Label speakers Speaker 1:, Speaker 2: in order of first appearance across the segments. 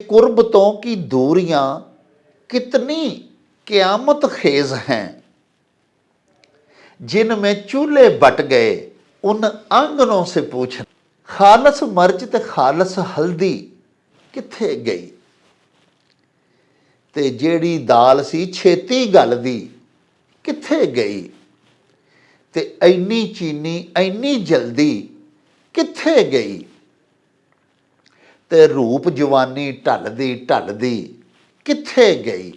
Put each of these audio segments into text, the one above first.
Speaker 1: कुर्ब तो की दूरियां कितनी क़यामत खेज हैं, जिनमें चूल्हे बट गए उन आंगनों से पूछ, खालस मर्च ते खालस हल्दी किथे गई। ते जेड़ी दाल सी छेती गलदी किथे गई, ते ऐनी चीनी ऐनी जल्दी किथे गई। ते रूप जवानी ढलदी ढलदी किथे गई।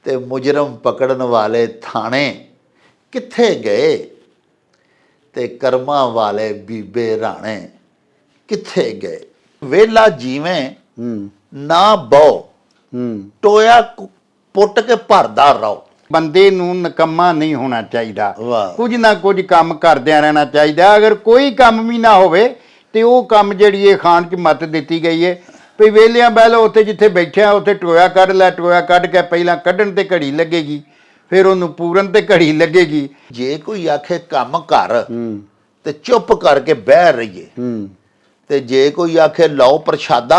Speaker 1: ते मुजरम पकड़न वाले थाने किथे गए, ते कर्मा वाले बीबे राणे किथे गए। वेला जीवें ना बो, टोया पुट के भरदा रहो।
Speaker 2: ਬੰਦੇ ਨੂੰ ਨਿਕੰਮਾ ਨਹੀਂ ਹੋਣਾ ਚਾਹੀਦਾ,
Speaker 1: ਵਾਹ।
Speaker 2: ਕੁਝ ਨਾ ਕੁਝ ਕੰਮ ਕਰਦਿਆਂ ਰਹਿਣਾ ਚਾਹੀਦਾ। ਅਗਰ ਕੋਈ ਕੰਮ ਵੀ ਨਾ ਹੋਵੇ ਤੇ ਉਹ ਕੰਮ ਜਿਹੜੀ ਇਹ ਖਾਣ 'ਚ ਮੱਤ ਦਿੱਤੀ ਗਈ ਹੈ ਵੀ ਵਿਹਲਿਆਂ ਬਹਿ ਲਓ, ਉੱਥੇ ਜਿੱਥੇ ਬੈਠਿਆ ਉੱਥੇ ਟੋਇਆ ਕੱਢ ਲੈ, ਟੋਇਆ ਕੱਢ ਕੇ ਪਹਿਲਾਂ ਕੱਢਣ ਤੇ ਘੜੀ ਲੱਗੇਗੀ, ਫਿਰ ਉਹਨੂੰ ਪੂਰਨ ਤੇ ਘੜੀ ਲੱਗੇਗੀ।
Speaker 1: ਜੇ ਕੋਈ ਆਖੇ ਕੰਮ ਕਰ ਤੇ ਚੁੱਪ ਕਰਕੇ ਬਹਿ ਰਹੀਏ, ਤੇ ਜੇ ਕੋਈ ਆਖੇ ਲਓ ਪ੍ਰਸ਼ਾਦਾ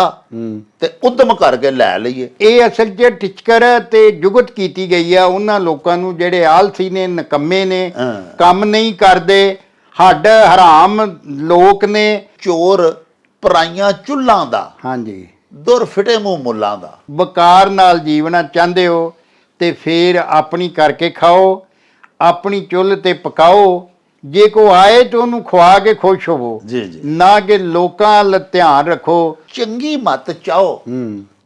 Speaker 1: ਤੇ ਉਦਮ ਕਰਕੇ ਲੈ ਲਈਏ।
Speaker 2: ਇਹ ਅਸਲ 'ਚ ਟਿਚਕਰ ਤੇ ਜੁਗਤ ਕੀਤੀ ਗਈ ਆ ਉਹਨਾਂ ਲੋਕਾਂ ਨੂੰ ਜਿਹੜੇ ਆਲਸੀ ਨੇ, ਨਿਕੰਮੇ ਨੇ, ਕੰਮ ਨਹੀਂ ਕਰਦੇ, ਹੱਡ ਹਰਾਮ ਲੋਕ ਨੇ,
Speaker 1: ਚੋਰ ਪਰਾਈਆਂ ਚੁੱਲ੍ਹਾਂ ਦਾ,
Speaker 2: ਹਾਂਜੀ,
Speaker 1: ਦੁਰ ਫਿਟੇ ਮੂੰਹ ਮੁੱਲਾਂ ਦਾ।
Speaker 2: ਵਕਾਰ ਨਾਲ ਜੀਵਣਾ ਚਾਹੁੰਦੇ ਹੋ ਤੇ ਫਿਰ ਆਪਣੀ ਕਰਕੇ ਖਾਓ, ਆਪਣੀ ਚੁੱਲ੍ਹ ਤੇ ਪਕਾਓ। ਜੇ ਕੋ ਆਏ ਤਾਂ ਉਹਨੂੰ ਖਵਾ ਕੇ ਖੁਸ਼ ਹੋਵੋ,
Speaker 1: ਜੀ ਜੀ,
Speaker 2: ਨਾ ਕਿ ਲੋਕਾਂ ਵੱਲ ਧਿਆਨ ਰੱਖੋ।
Speaker 1: ਚੰਗੀ ਮੱਤ ਚਾਹੋ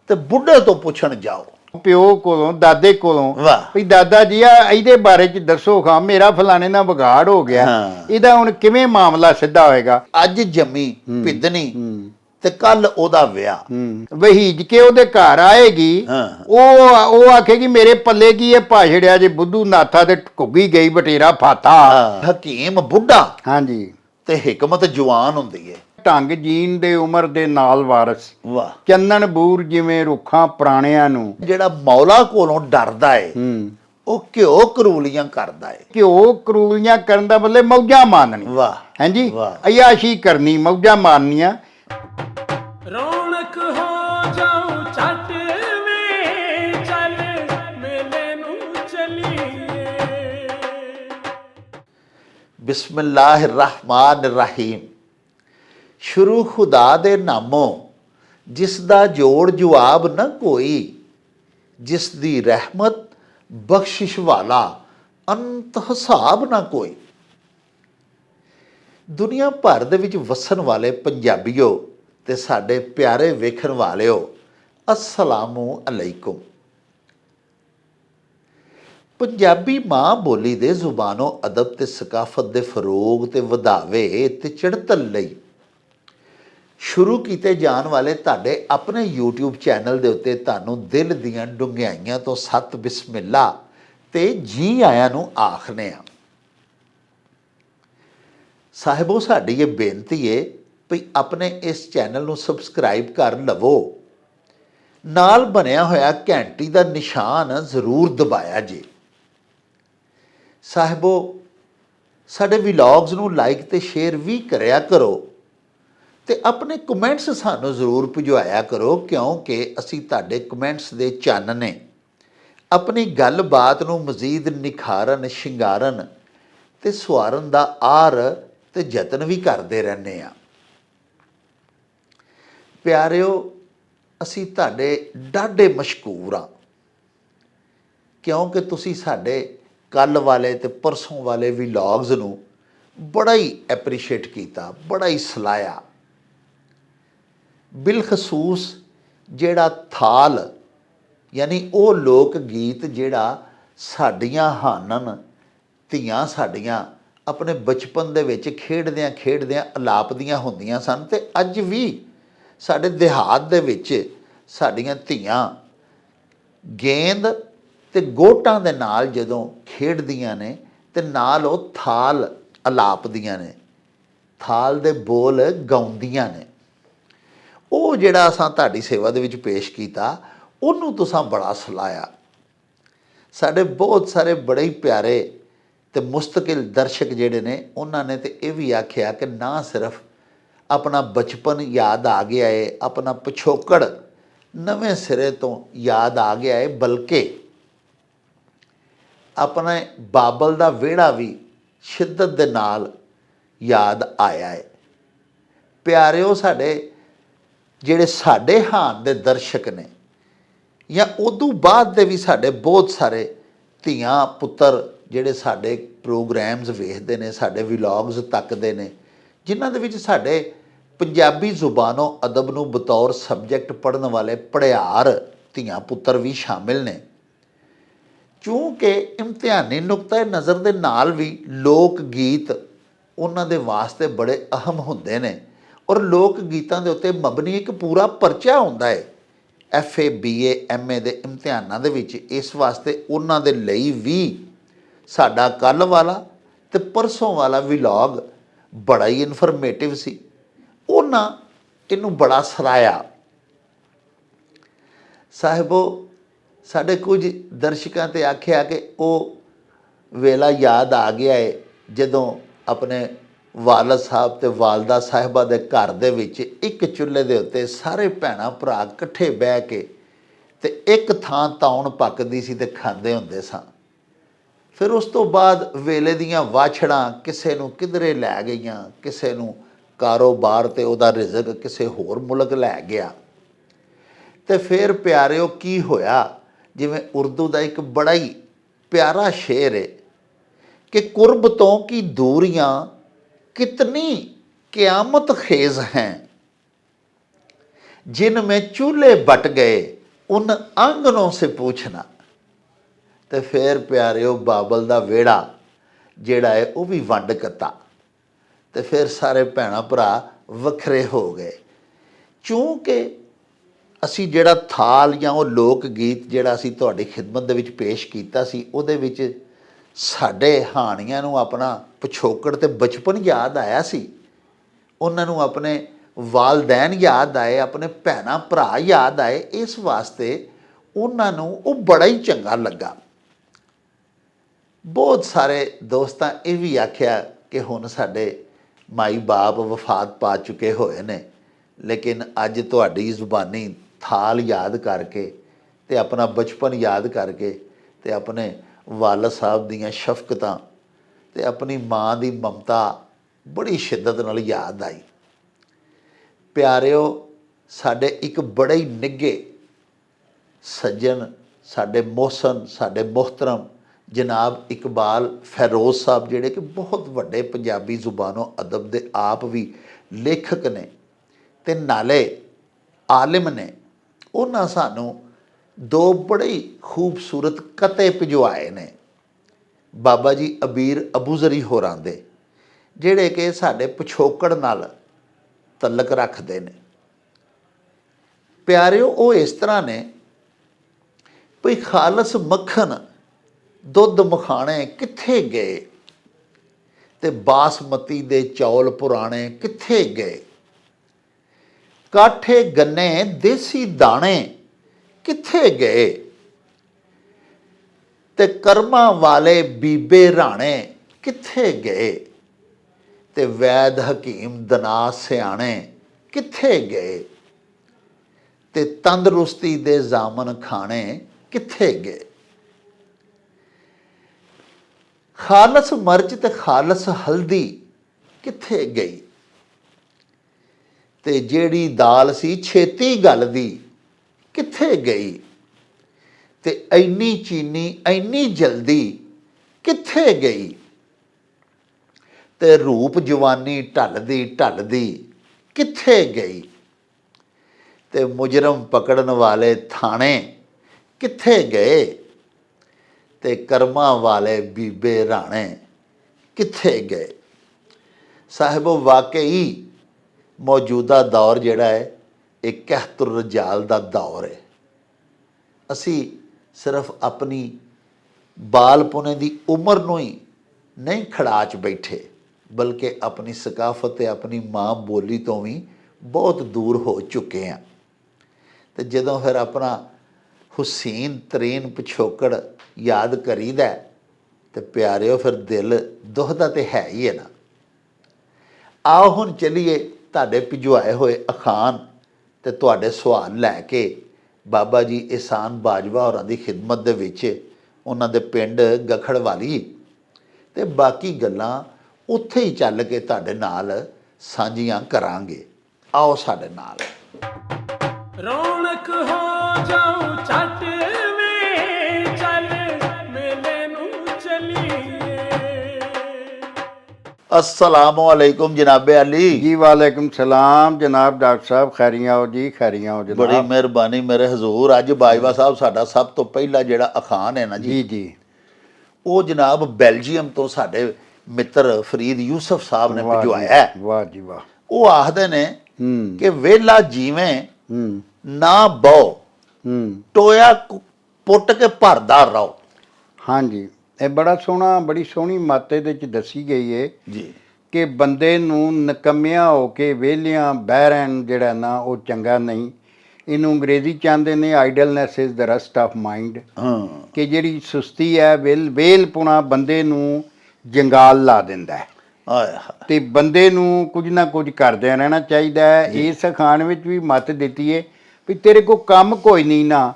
Speaker 1: ਤੇ ਬੁੱਢੇ ਤੋਂ ਪੁੱਛਣ ਜਾਓ,
Speaker 2: ਪਿਓ ਕੋਲੋਂ, ਦਾਦੇ ਕੋਲੋਂ,
Speaker 1: ਵਾਹ
Speaker 2: ਵੀ ਦਾਦਾ ਜੀ ਆ ਇਹਦੇ ਬਾਰੇ ਚ ਦੱਸੋ ਖਾਂ, ਮੇਰਾ ਫਲਾਣੇ ਨਾਲ ਵਿਗਾੜ ਹੋ ਗਿਆ, ਇਹਦਾ ਹੁਣ ਕਿਵੇਂ ਮਾਮਲਾ ਸਿੱਧਾ ਹੋਏਗਾ।
Speaker 1: ਅੱਜ ਜੰਮੀ ਪਿੱਦਣੀ ਤੇ ਕੱਲ ਉਹਦਾ ਵਿਆਹ,
Speaker 2: ਵਹੀਜ ਕੇ ਉਹਦੇ ਘਰ ਆਏਗੀ, ਉਹ ਆਖੇਗੀ ਮੇਰੇ ਪੱਲੇ ਕੀ ਇਹ ਭਾਸ਼ੜਿਆ ਜੇ ਬੁੱਧੂ ਨਾਥਾ ਤੇ ਘੁੱਗੀ ਗਈ ਬਟੇਰਾ ਫਾਤਾ।
Speaker 1: ਹਕੀਮ ਬੁੱਢਾ, ਹਾਂਜੀ, ਤੇ ਹਿਕਮਤ ਜਵਾਨ ਹੁੰਦੀ ਹੈ।
Speaker 2: ਢੰਗ ਜੀਣ ਦੇ ਉਮਰ ਦੇ ਨਾਲ ਵਾਰਸ,
Speaker 1: ਵਾਹ।
Speaker 2: ਚੰਨਣ ਬੂਰ ਜਿਵੇਂ ਰੁੱਖਾਂ ਪੁਰਾਣਿਆਂ ਨੂੰ।
Speaker 1: ਜਿਹੜਾ ਮੌਲਾ ਕੋਲੋਂ ਡਰਦਾ ਏ ਉਹ ਘਿਓ ਕਰੂਲੀਆਂ ਕਰਦਾ ਏ।
Speaker 2: ਘਿਓ ਕਰੂਲੀਆਂ ਕਰਨ ਦਾ ਬਦਲੇ ਮੌਜਾਂ ਮਾਰਨੀ।
Speaker 1: ਵਾਹ,
Speaker 2: ਹਾਂਜੀ,
Speaker 1: ਵਾਹ।
Speaker 2: ਅਯਾਸ਼ੀ ਕਰਨੀ, ਮੌਜਾਂ ਮਾਰਨੀਆਂ।
Speaker 3: ਰੌਣਕ ਹੋ ਜਾਉ ਛੱਟ ਵੇ, ਚੱਲ ਮੇਲੇ ਨੂੰ ਚਲੀਏ।
Speaker 1: ਬਿਸਮਿल्लाह रहमान रहीम। शुरू खुदा दे नामों, जिस दा जोड़ जवाब न कोई, जिस दी रहमत बख्शिश वाला अंत हिसाब ना कोई। दुनिया भर दे विच वसन वाले पंजाबीओ ते साडे प्यारे वेखण वालिओ, अस्सलामु अलैकुम। पंजाबी माँ बोली दे जुबानों अदब ते सकाफत दे फरोग ते वधावे ते चढ़तल लई शुरू किए जाने वाले तुहाडे अपने यूट्यूब चैनल दे उत्ते तुहानूं दिल दीआं डुंगियाइयां तो सत बिस्मिल्ला ते जी आयां नूं आखने आ। साहिबो, साडी ये बेनती है भी अपने इस चैनल नूं सबसक्राइब कर लवो, नाल बनिया होया घंटी दा निशान जरूर दबाया जे। साहिबो, साडे विलॉग्स नूं लाइक ते शेयर भी करया करो ते अपने कमेंट्स सानूं जरूर भिजवाया करो, क्योंकि असीं तुहाडे कमेंट्स दे चन्न ने अपनी गलबात नूं मजीद निखारन, शिंगारन ते सुआरन दा आर ते यतन भी करते रहने आ। प्यारिओ, असीं तुहाडे डाढे मशकूर हाँ, क्योंकि तुसीं साडे कल वाले ते परसों वाले विलॉग्स नूं बड़ा ही एप्रीशिएट किया, बड़ा ही सलाया। बिलखसूस जेड़ा थाल यानी वो लोक गीत जेड़ा साडियां हानन धीआं साडियां अपने बचपन दे विच खेडदियां खेडदियां अलापदियां हुंदियां सन, ते अज भी साडे देहात दे विच साडियां धीआं गेंद ते गोटां दे नाल जदों खेडदियां ने ते नाल वो थाल अलापदियां ने, थाल दे बोल गाउंदियां ने। ਉਹ ਜਿਹੜਾ ਅਸਾਂ ਤੁਹਾਡੀ सेवा ਦੇ ਵਿੱਚ पेश ਕੀਤਾ ਉਹਨੂੰ ਤੁਸੀਂ बड़ा सलाया। ਸਾਡੇ बहुत सारे बड़े ही प्यारे ਤੇ मुस्तकिल दर्शक ਜਿਹੜੇ ਨੇ ਉਹਨਾਂ ਨੇ ਤੇ ਇਹ ਵੀ ਆਖਿਆ ਕਿ ਨਾ ਸਿਰਫ अपना बचपन याद आ गया है, अपना पिछोकड़ ਨਵੇਂ ਸਿਰੇ ਤੋਂ ਯਾਦ ਆ ਗਿਆ ਹੈ। ਬਲਕਿ ਆਪਣੇ ਬਾਬਲ ਦਾ ਵਿਹੜਾ ਵੀ ਸ਼ਿੱਦਤ ਦੇ ਨਾਲ ਯਾਦ ਆਇਆ ਹੈ। ਪਿਆਰਿਓ, ਸਾਡੇ ਜਿਹੜੇ ਸਾਡੇ ਹਾਨ ਦੇ ਦਰਸ਼ਕ ਨੇ ਜਾਂ ਉਦੋਂ ਬਾਅਦ ਦੇ ਵੀ ਸਾਡੇ ਬਹੁਤ ਸਾਰੇ ਧੀਆਂ ਪੁੱਤਰ ਜਿਹੜੇ ਸਾਡੇ ਪ੍ਰੋਗਰਾਮਸ ਵੇਖਦੇ ਨੇ, ਸਾਡੇ ਵਲੌਗਸ ਤੱਕਦੇ ਨੇ, ਜਿਨ੍ਹਾਂ ਦੇ ਵਿੱਚ ਸਾਡੇ ਪੰਜਾਬੀ ਜ਼ੁਬਾਨੋਂ ਅਦਬ ਨੂੰ ਬਤੌਰ ਸਬਜੈਕਟ ਪੜ੍ਹਨ ਵਾਲੇ ਪੜ੍ਹਿਆਰ ਧੀਆਂ ਪੁੱਤਰ ਵੀ ਸ਼ਾਮਿਲ ਨੇ। ਕਿਉਂਕਿ ਇਮਤਿਹਾਨੀ ਨੁਕਤੇ ਨਜ਼ਰ ਦੇ ਨਾਲ ਵੀ ਲੋਕ ਗੀਤ ਉਹਨਾਂ ਦੇ ਵਾਸਤੇ ਬੜੇ ਅਹਿਮ ਹੁੰਦੇ ਨੇ ਔਰ ਲੋਕ ਗੀਤਾਂ ਦੇ ਉੱਤੇ ਮਬਨੀ ਇੱਕ ਪੂਰਾ ਪਰਚਾ ਹੁੰਦਾ ਹੈ FA BA MA ਦੇ ਇਮਤਿਹਾਨਾਂ ਦੇ ਵਿੱਚ। ਇਸ ਵਾਸਤੇ ਉਹਨਾਂ ਦੇ ਲਈ ਵੀ ਸਾਡਾ ਕੱਲ੍ਹ ਵਾਲਾ ਤੇ ਪਰਸੋਂ ਵਾਲਾ ਵਲੌਗ ਬੜਾ ਹੀ ਇਨਫੋਰਮੇਟਿਵ ਸੀ। ਉਹਨਾਂ ਇਹਨੂੰ ਬੜਾ ਸਰਾਇਆ। ਸਾਹਿਬੋ, ਸਾਡੇ ਕੁਝ ਦਰਸ਼ਕਾਂ ਤੇ ਆਖਿਆ ਕਿ ਉਹ ਵੇਲਾ ਯਾਦ ਆ ਗਿਆ ਹੈ ਜਦੋਂ ਆਪਣੇ ਵਾਲਦ ਸਾਹਿਬ ਤੇ ਵਾਲਦਾ ਸਾਹਿਬਾ ਦੇ ਘਰ ਦੇ ਵਿੱਚ ਇੱਕ ਚੁੱਲ੍ਹੇ ਦੇ ਉੱਤੇ ਸਾਰੇ ਭੈਣਾਂ ਭਰਾ ਇਕੱਠੇ ਬਹਿ ਕੇ ਤੇ ਇੱਕ ਥਾਂ ਤਾਉਣ ਪੱਕਦੀ ਸੀ ਤੇ ਖਾਂਦੇ ਹੁੰਦੇ ਸਾਂ। ਫਿਰ ਉਸ ਤੋਂ ਬਾਅਦ ਵੇਲੇ ਦੀਆਂ ਵਾਛੜਾਂ ਕਿਸੇ ਨੂੰ ਕਿਧਰੇ ਲੈ ਗਈਆਂ, ਕਿਸੇ ਨੂੰ ਕਾਰੋਬਾਰ ਤੇ ਉਹਦਾ ਰਿਜ਼ਕ ਕਿਸੇ ਹੋਰ ਮੁਲਕ ਲੈ ਗਿਆ। ਤੇ ਫਿਰ ਪਿਆਰਿਓ ਕੀ ਹੋਇਆ, ਜਿਵੇਂ ਉਰਦੂ ਦਾ ਇੱਕ ਬੜਾ ਹੀ ਪਿਆਰਾ ਸ਼ੇਰ ਹੈ कि कुर्ब तो की दूरियां कितनी क़यामत खेज़ हैं, जिनमें चूल्हे बट गए उन आंगनों से पूछना। तो फिर प्यारिओ बाबल दा वेड़ा जेड़ा है वह भी वंड कता तो फिर सारे भैन भरा वखरे हो गए। क्योंकि असी जेड़ा थाल या वो लोक गीत जेड़ा असी तुहाडी खिदमत दे विच पेश कीता सी, उहदे विच साडे हाणियां नूं अपना पिछोकड़ ते बचपन याद आया सी, उन्हां नूं अपने वालदैन याद आए, अपने भैन भरा याद आए। इस वास्ते उन्हां नूं वो बड़ा ही चंगा लगा। बहुत सारे दोस्तां ये भी आख्या कि हुण साडे माई बाप वफात पा चुके होए ने, लेकिन अज तुहाडी जुबानी थाल याद करके ते अपना बचपन याद करके ते अपने वालद साहब दीयां शफकतां ते अपनी माँ दी ममता बड़ी शिद्दत नाल याद आई। प्यारिओ, साडे एक बड़े ही निघे सज्जन, साडे मोहसन, साडे मोहतरम जनाब इकबाल फैरोज़ साहब, जिहड़े कि बहुत वड्डे पंजाबी जुबानों अदब दे आप भी लेखक ने ते नाले आलिम ने, उन्हां सानू दो बड़े ही खूबसूरत कते भिजवाए ने बाबा जी अबीर अबूजरी होरां दे, जिहड़े कि साडे पिछोकड़ नाल तलक रखते हैं। प्यारिओ, वो इस तरह ने भई खालस मक्खन दुध मखाने कित्थे गए ते बासमती दे चौल पुराने कित्थे गए, काठे गन्ने देसी दाने कित्थे गए ते कर्मा वाले बीबे राणे कित्थे गए ते वैद हकीम दना सियाणे कित्थे गए ते तंदरुस्ती दे जामन खाने कित्थे गए। खालस मर्च ते खालस हल्दी कित्थे गई ते जेड़ी दाल सी छेती गलदी कित्थे गई ते ऐनी चीनी ऐनी जल्दी कित्थे गई ते रूप जवानी ढलदी ढलदी कित्थे गई ते मुजरम पकड़न वाले थाने कित्थे गए ते कर्मा वाले बीबे राणे कित्थे गए। साहिबो, वाकई मौजूदा दौर जिहड़ा है एक कहतुर रजाल दा दौर है। असी सिर्फ अपनी बालपुने दी उम्र नूं ही नहीं खड़ाच बैठे, बल्कि अपनी सकाफत ते अपनी माँ बोली तो भी बहुत दूर हो चुके हैं। तो जदों फिर अपना हुसीन तरीन पिछोकड़ याद करीदा तो प्यारिओ फिर दिल दुखदा तो है ही है ना। आओ हुण चलिए तुहाडे भिजवाए होए अखान ते तुहाडे सवाल लैके ਬਾਬਾ ਜੀ ਇਹਸਾਨ ਬਾਜਵਾ ਹੋਰਾਂ ਦੀ ਖਿਦਮਤ ਦੇ ਵਿੱਚ ਉਹਨਾਂ ਦੇ ਪਿੰਡ ਗਖੜਵਾਲੀ, ਤੇ ਬਾਕੀ ਗੱਲਾਂ ਉੱਥੇ ਹੀ ਚੱਲ ਕੇ ਤੁਹਾਡੇ ਨਾਲ ਸਾਂਝੀਆਂ ਕਰਾਂਗੇ। ਆਓ ਸਾਡੇ ਨਾਲ।
Speaker 3: ਰੌਣਕ ਹੋ ਜਾਊ ਛੱਟ ਵੇ ਚੱਲ ਮੇਲੇ ਨੂੰ ਚਲੀਏ।
Speaker 1: अस्सलामु अलैकुम जनाब अली
Speaker 2: जी वालेकुम सलाम जनाब डॉक्टर साहब, खैरियां हो जी, खैरियां हो
Speaker 1: बड़ी
Speaker 2: जनाब।
Speaker 1: मेहरबानी मेरे हजूर। अज बाजवा साहब साडा सब तो पहला जिहड़ा अखान है ना जी,
Speaker 2: जी जी
Speaker 1: वो जनाब बेल्जियम तो साडे मित्र फरीद यूसुफ साहब ने
Speaker 2: वाह जी,
Speaker 1: भिजवाया है।
Speaker 2: वाह जी वाह।
Speaker 1: वो आखदे ने
Speaker 2: हम्म
Speaker 1: कि वेला जीवें
Speaker 2: हम्म
Speaker 1: ना बो
Speaker 2: हम्म
Speaker 1: टोया पुट के भरदा रहो।
Speaker 2: हाँ जी, ਇਹ ਬੜਾ ਸੋਹਣਾ, ਬੜੀ ਸੋਹਣੀ ਮੱਤ ਇਹਦੇ ਚ ਦੱਸੀ ਗਈ ਹੈ
Speaker 1: जी
Speaker 2: ਕਿ ਬੰਦੇ ਨੂੰ ਨਕੰਮਿਆਂ ਹੋ ਕੇ ਵਿਹਲਿਆਂ ਬਹਿ ਰਹਿਣ ਜਿਹੜਾ ਨਾ ਉਹ ਚੰਗਾ ਨਹੀਂ। ਇਹਨੂੰ ਅੰਗਰੇਜ਼ੀ ਚਾਹੁੰਦੇ ਨੇ idleness is the rust of mind,
Speaker 1: हाँ
Speaker 2: ਕਿ ਜਿਹੜੀ ਸੁਸਤੀ ਹੈ, ਵੇਲਪੁਣਾ ਬੰਦੇ ਨੂੰ ਜੰਗਾਲ ਲਾ ਦਿੰਦਾ ਹੈ
Speaker 1: आय हाय।
Speaker 2: ਤੇ ਬੰਦੇ ਨੂੰ ਕੁਝ ਨਾ ਕੁਝ ਕਰਦਿਆਂ ਰਹਿਣਾ ਚਾਹੀਦਾ ਹੈ। ਇਸ ਅਖਾਣ ਵਿੱਚ ਵੀ ਮੱਤ ਦਿੱਤੀ ਹੈ ਵੀ ਤੇਰੇ ਕੋਲ ਕੰਮ ਕੋਈ ਨਹੀਂ ਨਾ,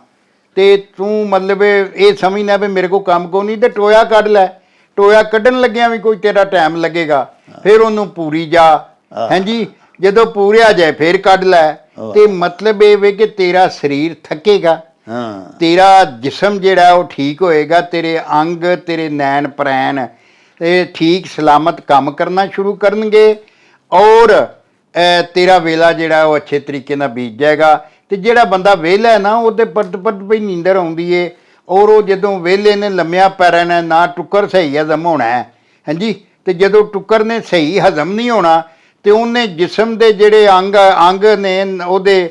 Speaker 2: ਤੇ ਤੂੰ ਮਤਲਬ ਇਹ ਸਮਝਣਾ ਵੀ ਮੇਰੇ ਕੋਲ ਕੰਮ ਕੋਈ ਨਹੀਂ, ਤੇ ਟੋਇਆ ਕੱਢ ਲੈ। ਟੋਇਆ ਕੱਢਣ ਲੱਗਿਆਂ ਵੀ ਕੋਈ ਤੇਰਾ ਟਾਈਮ ਲੱਗੇਗਾ, ਫਿਰ ਉਹਨੂੰ ਪੂਰੀ ਜਾ। ਹਾਂਜੀ, ਜਦੋਂ ਪੂਰਿਆ ਜਾਏ ਫਿਰ ਕੱਢ ਲੈ। ਤੇ ਮਤਲਬ ਇਹ ਵੇ ਕਿ ਤੇਰਾ ਸਰੀਰ ਥੱਕੇਗਾ,
Speaker 1: हाँ
Speaker 2: ਤੇਰਾ ਜਿਸਮ ਜਿਹੜਾ ਉਹ ਠੀਕ ਹੋਏਗਾ, ਤੇਰੇ ਅੰਗ, ਤੇਰੇ ਨੈਣ ਪ੍ਰੈਣ ਇਹ ਠੀਕ ਸਲਾਮਤ ਕੰਮ ਕਰਨਾ ਸ਼ੁਰੂ ਕਰਨਗੇ, ਔਰ ਤੇਰਾ ਵੇਲਾ ਜਿਹੜਾ ਉਹ ਅੱਛੇ ਤਰੀਕੇ ਨਾਲ ਬੀਤ ਜਾਏਗਾ। ਤੇ ਜਿਹੜਾ ਬੰਦਾ ਵਿਹਲਾ ਹੈ ਨਾ, ਉਹਦੇ ਪਰਤ ਪਈ ਨੀਂਦਰ ਆਉਂਦੀ ਏ, ਔਰ ਉਹ ਜਦੋਂ ਵਿਹਲੇ ਨੇ ਲੰਮਿਆ ਪੈ ਰਹਿਣਾ, ਨਾ ਟੁੱਕਰ ਸਹੀ ਹਜ਼ਮ ਹੋਣਾ ਹੈ। ਹਾਂਜੀ, ਤੇ ਜਦੋਂ ਟੁੱਕਰ ਨੇ ਸਹੀ ਹਜ਼ਮ ਨਹੀਂ ਹੋਣਾ ਤੇ ਉਹਨੇ ਜਿਸਮ ਦੇ ਜਿਹੜੇ ਅੰਗ ਨੇ ਉਹਦੇ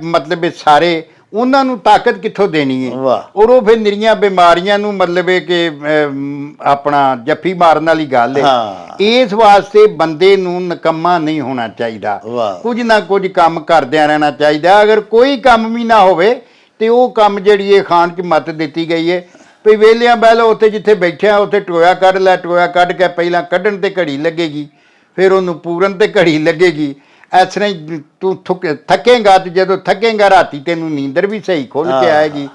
Speaker 2: ਮਤਲਬ ਸਾਰੇ ਉਹਨਾਂ ਨੂੰ ਤਾਕਤ ਕਿੱਥੋਂ ਦੇਣੀ ਹੈ।
Speaker 1: ਵਾਹ।
Speaker 2: ਔਰ ਉਹ ਫਿਰ ਨਿਰੀਆਂ ਬਿਮਾਰੀਆਂ ਨੂੰ ਮਤਲਬ ਹੈ ਕਿ ਆਪਣਾ ਜੱਫੀ ਮਾਰਨ ਵਾਲੀ ਗੱਲ ਹੈ।
Speaker 1: ਹਾਂ।
Speaker 2: ਇਸ ਵਾਸਤੇ ਬੰਦੇ ਨੂੰ ਨਿਕੰਮਾ ਨਹੀਂ ਹੋਣਾ ਚਾਹੀਦਾ,
Speaker 1: ਵਾਹ।
Speaker 2: ਕੁਝ ਨਾ ਕੁਝ ਕੰਮ ਕਰਦਿਆਂ ਰਹਿਣਾ ਚਾਹੀਦਾ। ਅਗਰ ਕੋਈ ਕੰਮ ਵੀ ਨਾ ਹੋਵੇ ਤੇ ਉਹ ਕੰਮ ਜਿਹੜੀ ਇਹ ਖਾਣ 'ਚ ਮੱਤ ਦਿੱਤੀ ਗਈ ਹੈ ਵੀ ਵਿਹਲਿਆਂ ਬਹਿ ਲਓ, ਉੱਥੇ ਜਿੱਥੇ ਬੈਠਿਆ ਉੱਥੇ ਟੋਇਆ ਕੱਢ ਲੈ। ਟੋਇਆ ਕੱਢ ਕੇ ਪਹਿਲਾਂ ਕੱਢਣ ਤੇ ਘੜੀ ਲੱਗੇਗੀ, ਫਿਰ ਉਹਨੂੰ ਪੂਰਨ ਤੇ ਘੜੀ ਲੱਗੇਗੀ। ਇਸ ਤਰ੍ਹਾਂ ਹੀ ਤੂੰ ਥੱਕੇਂਗਾ, ਤੇ ਜਦੋਂ ਥੱਕੇਂਗਾ ਰਾਤੀ ਤੈਨੂੰ ਨੀਂਦਰ ਵੀ ਸਹੀ ਖੁੱਲ ਕੇ ਆਏਗੀ,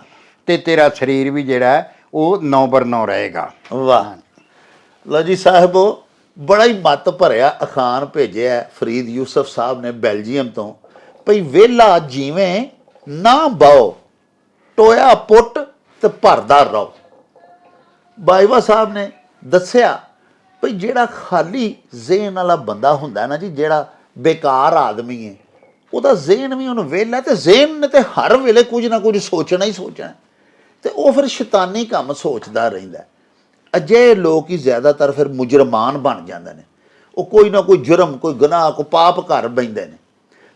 Speaker 2: ਤੇ ਤੇਰਾ ਸਰੀਰ ਵੀ ਜਿਹੜਾ ਹੈ ਉਹ 9/9 ਰਹੇਗਾ।
Speaker 1: वाह। लो जी साहबो, बड़ा ही मत भरिया अखान भेजिया है फरीद यूसुफ साहब ने बेल्जियम तो, भई वेला जिवें ना बाओ टोया पुट ते भरदा रहो। बाजवा साहब ने दस्सिया भई जेड़ा खाली ज़हन वाला बंदा हुंदा है ना जी, जेड़ा बेकार आदमी है, ਉਹਦਾ ਜ਼ੇਨ ਵੀ ਉਹਨੂੰ ਵਿਹਲਾ, ਤੇ ਜ਼ੇਨ ਨੇ ਤੇ ਹਰ ਵੇਲੇ ਕੁਝ ਨਾ ਕੁਝ ਸੋਚਣਾ ਹੀ ਸੋਚਣਾ, ਤੇ ਉਹ ਫਿਰ ਸ਼ੈਤਾਨੀ ਕੰਮ ਸੋਚਦਾ ਰਹਿੰਦਾ। ਅਜਿਹੇ ਲੋਕ ਹੀ ਜ਼ਿਆਦਾਤਰ ਫਿਰ ਮੁਜਰਮਾਨ ਬਣ ਜਾਂਦੇ ਨੇ। ਉਹ ਕੋਈ ਨਾ ਕੋਈ ਜੁਰਮ, ਕੋਈ ਗੁਨਾਹ, ਕੋਈ ਪਾਪ ਕਰ ਬੈਂਦੇ ਨੇ।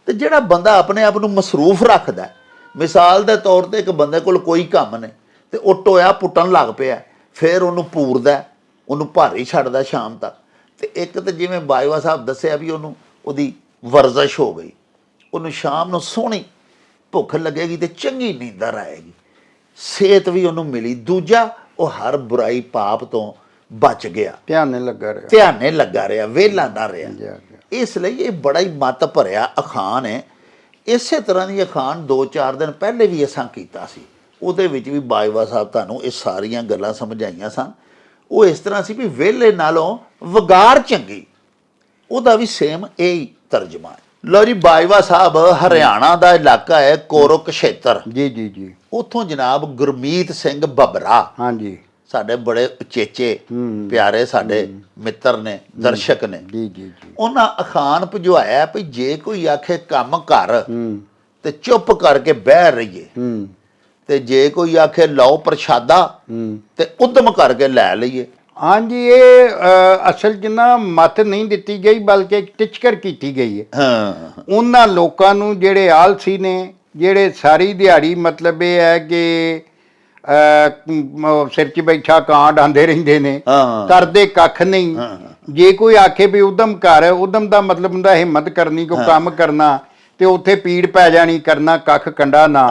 Speaker 1: ਤੇ ਜਿਹੜਾ ਬੰਦਾ ਆਪਣੇ ਆਪ ਨੂੰ ਮਸਰੂਫ ਰੱਖਦਾ, ਮਿਸਾਲ ਦੇ ਤੌਰ ਤੇ ਇੱਕ ਬੰਦੇ ਕੋਲ ਕੋਈ ਕੰਮ ਨਹੀਂ ਤੇ ਉਹ ਟੋਇਆ ਪੁੱਟਣ ਲੱਗ ਪਿਆ, ਫਿਰ ਉਹਨੂੰ ਪੂਰਦਾ, ਉਹਨੂੰ ਭਾਰੀ ਛੱਡਦਾ ਸ਼ਾਮ ਤੱਕ। ਤੇ ਇੱਕ ਤੇ ਜਿਵੇਂ ਬਾਜਵਾ ਸਾਹਿਬ ਦੱਸਿਆ ਵੀ ਉਹਦੀ ਵਰਜ਼ਿਸ਼ ਹੋ ਗਈ, ਉਹਨੂੰ ਸ਼ਾਮ ਨੂੰ ਸੋਹਣੀ ਭੁੱਖ ਲੱਗੇਗੀ ਤੇ ਚੰਗੀ ਨੀਂਦਰ ਆਏਗੀ, ਸਿਹਤ ਵੀ ਉਹਨੂੰ ਮਿਲੀ। ਦੂਜਾ, ਉਹ ਹਰ ਬੁਰਾਈ ਪਾਪ ਤੋਂ ਬਚ ਗਿਆ,
Speaker 2: ਧਿਆਨੇ ਲੱਗਾ ਰਿਹਾ,
Speaker 1: ਧਿਆਨੇ ਲੱਗਾ ਰਿਹਾ, ਵਿਹਲਾ ਨਾ ਰਿਹਾ।
Speaker 2: ਜੀ, ਜੀ।
Speaker 1: ਇਸ ਲਈ ਇਹ ਬੜਾ ਹੀ ਮੱਤ ਭਰਿਆ ਅਖਾਨ ਹੈ। ਇਸੇ ਤਰ੍ਹਾਂ ਦੀ ਅਖਾਨ 2-4 ਦਿਨ ਪਹਿਲੇ ਵੀ ਅਸਾਂ ਕੀਤਾ ਸੀ, ਉਹਦੇ ਵਿੱਚ ਵੀ ਬਾਜਵਾ ਸਾਹਿਬ ਤੁਹਾਨੂੰ ਇਹ ਸਾਰੀਆਂ ਗੱਲਾਂ ਸਮਝਾਈਆਂ ਸਨ। ਉਹ ਇਸ ਤਰ੍ਹਾਂ ਸੀ ਵੀ ਵਿਹਲੇ ਨਾਲੋਂ ਵਗਾਰ ਚੰਗੀ, ਉਹਦਾ ਵੀ ਸੇਮ ਇਹੀ ਤਰਜਮਾ ਹੈ। ਲਓ ਜੀ, ਬਾਜਵਾ ਸਾਹਿਬ ਹਰਿਆਣਾ ਦਾ ਇਲਾਕਾ ਹੈ ਕੋਰਕਸ਼ੇਤਰ।
Speaker 2: ਜੀ ਜੀ ਜੀ।
Speaker 1: ਉੱਥੋਂ ਜਨਾਬ ਗੁਰਮੀਤ ਸਿੰਘ ਬੱਬਰਾ,
Speaker 2: ਹਾਂਜੀ,
Speaker 1: ਸਾਡੇ ਬੜੇ ਉਚੇਚੇ ਪਿਆਰੇ ਸਾਡੇ ਮਿੱਤਰ ਨੇ, ਦਰਸ਼ਕ ਨੇ,
Speaker 2: ਜੀ ਜੀ ਜੀ।
Speaker 1: ਉਹਨਾਂ ਅਖਾਨ ਭਜਵਾਇਆ ਵੀ ਜੇ ਕੋਈ ਆਖੇ ਕੰਮ ਕਰ ਤੇ ਚੁੱਪ ਕਰਕੇ ਬਹਿ ਰਹੀਏ, ਤੇ ਜੇ ਕੋਈ ਆਖੇ ਲਓ ਪ੍ਰਸ਼ਾਦਾ ਤੇ ਉਦਮ ਕਰਕੇ ਲੈ ਲਈਏ।
Speaker 2: ਹਾਂਜੀ, ਇਹ ਅਸਲ 'ਚ ਨਾ ਮੱਤ ਨਹੀਂ ਦਿੱਤੀ ਗਈ, ਬਲਕਿ ਇੱਕ ਟਿਚਕਰ ਕੀਤੀ ਗਈ ਹੈ
Speaker 1: ਹਾਂ
Speaker 2: ਉਹਨਾਂ ਲੋਕਾਂ ਨੂੰ ਜਿਹੜੇ ਆਲਸੀ ਨੇ, ਜਿਹੜੇ ਸਾਰੀ ਦਿਹਾੜੀ ਮਤਲਬ ਇਹ ਹੈ ਕਿ ਸਿਰ 'ਚ ਬੈਠਾ ਕਾਂ ਡਾਂਦੇ ਰਹਿੰਦੇ ਨੇ, ਕਰਦੇ ਕੱਖ ਨਹੀਂ। ਜੇ ਕੋਈ ਆਖੇ ਵੀ ਉਦਮ ਕਰ, ਉਦਮ ਦਾ ਮਤਲਬ ਹੁੰਦਾ ਹਿੰਮਤ ਕਰਨੀ, ਕੋਈ ਕੰਮ ਕਰਨਾ, ਤੇ ਉੱਥੇ ਪੀੜ ਪੈ ਜਾਣੀ, ਕਰਨਾ ਕੱਖ ਕੰਡਾ ਨਾ।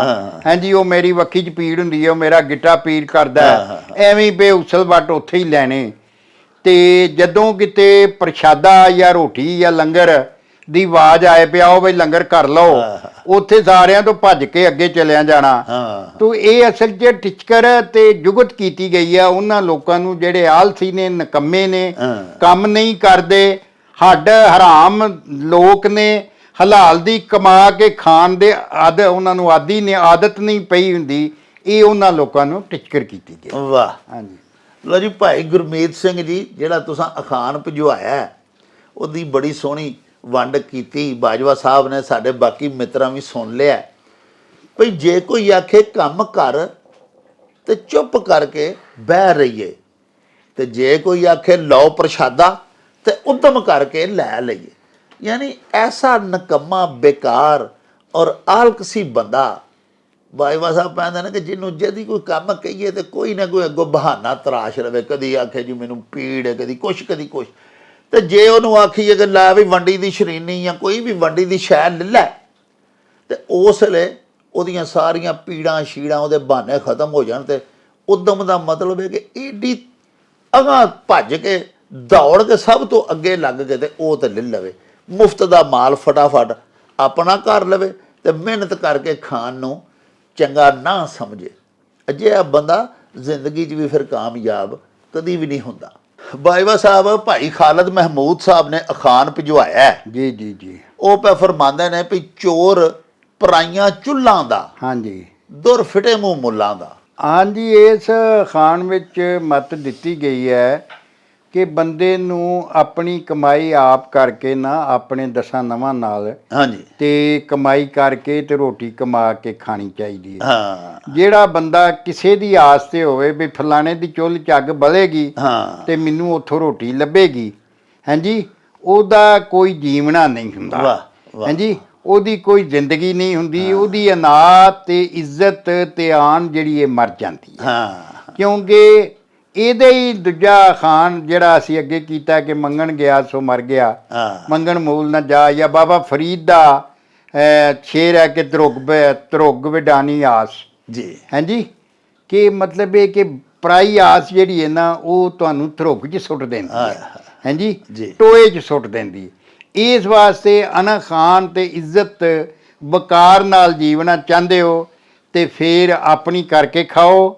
Speaker 2: ਹਾਂਜੀ, ਉਹ ਮੇਰੀ ਵੱਖੀ 'ਚ ਪੀੜ ਹੁੰਦੀ ਹੈ, ਉਹ ਮੇਰਾ ਗਿੱਟਾ ਪੀੜ ਕਰਦਾ, ਐਵੇਂ ਬੇਉਸਲ ਵੱਟ ਉੱਥੇ ਹੀ ਲੈਣੇ। ਤੇ ਜਦੋਂ ਕਿਤੇ ਪ੍ਰਸ਼ਾਦਾ ਜਾਂ ਰੋਟੀ ਜਾਂ ਲੰਗਰ ਦੀ ਆਵਾਜ਼ ਆਏ ਪਿਆ ਉਹ ਬਈ ਲੰਗਰ ਕਰ ਲਓ, ਉੱਥੇ ਸਾਰਿਆਂ ਤੋਂ ਭੱਜ ਕੇ ਅੱਗੇ ਚਲਿਆ ਜਾਣਾ।
Speaker 1: ਹਾਂ
Speaker 2: ਤੋ ਇਹ ਅਸਲ 'ਚ ਟਿਚਕਰ ਤੇ ਜੁਗਤ ਕੀਤੀ ਗਈ ਆ ਉਹਨਾਂ ਲੋਕਾਂ ਨੂੰ ਜਿਹੜੇ ਆਲਸੀ ਨੇ, ਨਕੰਮੇ ਨੇ, ਕੰਮ ਨਹੀਂ ਕਰਦੇ, ਹੱਡ ਹਰਾਮ ਲੋਕ ਨੇ, ਹਲਾਲ ਦੀ ਕਮਾ ਕੇ ਖਾਣ ਦੇ ਉਹਨਾਂ ਨੂੰ ਆਦੀ ਨੇ, ਆਦਤ ਨਹੀਂ ਪਈ ਹੁੰਦੀ। ਇਹ ਉਹਨਾਂ ਲੋਕਾਂ ਨੂੰ ਟਿਚਕਰ ਕੀਤੀ ਗਈ।
Speaker 1: ਵਾਹ।
Speaker 2: ਹਾਂਜੀ
Speaker 1: ਲਓ ਜੀ ਭਾਈ ਗੁਰਮੀਤ ਸਿੰਘ ਜੀ, ਜਿਹੜਾ ਤੁਸੀਂ ਅਖਾਣ ਭਿਜਵਾਇਆ ਉਹਦੀ ਬੜੀ ਸੋਹਣੀ ਵੰਡ ਕੀਤੀ ਬਾਜਵਾ ਸਾਹਿਬ ਨੇ, ਸਾਡੇ ਬਾਕੀ ਮਿੱਤਰਾਂ ਵੀ ਸੁਣ ਲਿਆ। ਭਈ ਜੇ ਕੋਈ ਆਖੇ ਕੰਮ ਕਰ ਤੇ ਚੁੱਪ ਕਰਕੇ ਬਹਿ ਰਹੀਏ, ਤੇ ਜੇ ਕੋਈ ਆਖੇ ਲਓ ਪ੍ਰਸ਼ਾਦਾ ਤੇ ਉਦਮ ਕਰਕੇ ਲੈ ਲਈਏ। ਯਾਨੀ ਐਸਾ ਨਕੰਮਾ, ਬੇਕਾਰ ਔਰ ਆਲਕਸੀ ਬੰਦਾ ਬਾਜਵਾ ਸਾਹਿਬ ਕਹਿੰਦੇ ਨੇ ਕਿ ਜਿਹਨੂੰ ਜਿਹਦੀ ਕੋਈ ਕੰਮ ਕਹੀਏ ਤੇ ਕੋਈ ਨਾ ਕੋਈ ਅੱਗੋਂ ਬਹਾਨਾ ਤਰਾਸ਼ ਰਵੇ, ਕਦੀ ਆਖੇ ਜੀ ਮੈਨੂੰ ਪੀੜ ਹੈ, ਕਦੀ ਕੁਛ ਕਦੀ ਕੁਛ। ਤੇ ਜੇ ਉਹਨੂੰ ਆਖੀਏ ਕਿ ਲੈ ਵੀ ਵੰਡੀ ਦੀ ਸ਼ਰੀਨੀ ਜਾਂ ਕੋਈ ਵੀ ਵੰਡੀ ਦੀ ਸ਼ੈ ਲੈ ਲੈ, ਤੇ ਉਸ ਵੇਲੇ ਉਹਦੀਆਂ ਸਾਰੀਆਂ ਪੀੜਾਂ ਸ਼ੀੜਾਂ ਉਹਦੇ ਬਹਾਨੇ ਖਤਮ ਹੋ ਜਾਣ। ਤੇ ਉਦਮ ਦਾ ਮਤਲਬ ਹੈ ਕਿ ਏਡੀ ਅਗਾਂਹ ਭੱਜ ਕੇ ਦੌੜ ਕੇ ਸਭ ਤੋਂ ਅੱਗੇ ਲੱਗ ਕੇ ਤੇ ਉਹ ਤੇ ਲੈ ਲਵੇ, ਮੁਫਤ ਦਾ ਮਾਲ ਫਟਾਫਟ ਆਪਣਾ ਕਰ ਲਵੇ ਤੇ ਮਿਹਨਤ ਕਰਕੇ ਖਾਣ ਨੂੰ ਚੰਗਾ ਨਾ ਸਮਝੇ। ਅਜਿਹਾ ਬੰਦਾ ਜ਼ਿੰਦਗੀ 'ਚ ਵੀ ਫਿਰ ਕਾਮਯਾਬ ਕਦੀ ਵੀ ਨਹੀਂ ਹੁੰਦਾ। ਬਾਜਵਾ ਸਾਹਿਬ ਭਾਈ ਖਾਲਦ ਮਹਿਮੂਦ ਸਾਹਿਬ ਨੇ ਅਖਾਣ ਭਿਜਵਾਇਆ।
Speaker 2: ਜੀ ਜੀ ਜੀ।
Speaker 1: ਉਹ ਪੈ ਫਰਮਾਉਂਦੇ ਨੇ ਵੀ ਚੋਰ ਪਰਾਈਆਂ ਚੁੱਲ੍ਹਾਂ ਦਾ,
Speaker 2: ਹਾਂਜੀ
Speaker 1: ਦੁਰ ਫਿਟੇ ਮੂੰਹ ਮੁੱਲਾਂ ਦਾ।
Speaker 2: ਹਾਂਜੀ, ਇਸ ਖਾਣ ਵਿੱਚ ਮੱਤ ਦਿੱਤੀ ਗਈ ਹੈ ਕਿ ਬੰਦੇ ਨੂੰ ਆਪਣੀ ਕਮਾਈ ਆਪ ਕਰਕੇ ਨਾ, ਆਪਣੇ ਦਸਾਂ ਨਵਾਂ ਨਾਲ
Speaker 1: ਹਾਂਜੀ
Speaker 2: ਤੇ ਕਮਾਈ ਕਰਕੇ ਤੇ ਰੋਟੀ ਕਮਾ ਕੇ ਖਾਣੀ ਚਾਹੀਦੀ ਹੈ।
Speaker 1: ਹਾਂ
Speaker 2: ਜਿਹੜਾ ਬੰਦਾ ਕਿਸੇ ਦੀ ਆਸ ਤੇ ਹੋਵੇ ਵੀ ਫਲਾਣੇ ਦੀ ਚੁੱਲ੍ਹ 'ਚ ਅੱਗ ਬਲੇਗੀ
Speaker 1: ਹਾਂ
Speaker 2: ਤੇ ਮੈਨੂੰ ਉੱਥੋਂ ਰੋਟੀ ਲੱਭੇਗੀ, ਹਾਂਜੀ, ਉਹਦਾ ਕੋਈ ਜੀਵਣਾ ਨਹੀਂ ਹੁੰਦਾ।
Speaker 1: ਵਾਹ ਵਾਹ।
Speaker 2: ਹਾਂਜੀ, ਉਹਦੀ ਕੋਈ ਜ਼ਿੰਦਗੀ ਨਹੀਂ ਹੁੰਦੀ, ਉਹਦੀ ਅਨਾਤ ਤੇ ਇੱਜ਼ਤ ਤੇ ਆਨ ਜਿਹੜੀ ਇਹ ਮਰ ਜਾਂਦੀ ਹੈ।
Speaker 1: ਹਾਂ
Speaker 2: ਕਿਉਂਕਿ ਇਹਦੇ ਹੀ ਦੂਜਾ ਖਾਨ ਜਿਹੜਾ ਅਸੀਂ ਅੱਗੇ ਕੀਤਾ ਕਿ ਮੰਗਣ ਗਿਆ ਸੋ ਮਰ ਗਿਆ,
Speaker 1: ਹਾਂ
Speaker 2: ਮੰਗਣ ਮੂਲ ਨਾ ਜਾ, ਜਾਂ ਬਾਬਾ ਫਰੀਦ ਦਾ ਸ਼ੇਰ ਹੈ ਕਿ ਧਰੁਗ ਵਿਡਾਨੀ ਆਸ।
Speaker 1: ਜੀ
Speaker 2: ਹਾਂਜੀ, ਕਿ ਮਤਲਬ ਇਹ ਕਿ ਪਰਾਈ ਆਸ ਜਿਹੜੀ ਹੈ ਨਾ ਉਹ ਤੁਹਾਨੂੰ ਧਰੁਗ 'ਚ ਸੁੱਟ ਦਿੰਦੀ ਹੈ, ਹਾਂਜੀ,
Speaker 1: ਜੀ।
Speaker 2: ਟੋਏ 'ਚ ਸੁੱਟ ਦਿੰਦੀ। ਇਸ ਵਾਸਤੇ ਅਨਾ ਖਾਨ ਤੇ ਇੱਜ਼ਤ ਵਕਾਰ ਨਾਲ ਜੀਵਨਾ ਚਾਹੁੰਦੇ ਹੋ ਤੇ ਫਿਰ ਆਪਣੀ ਕਰਕੇ ਖਾਓ,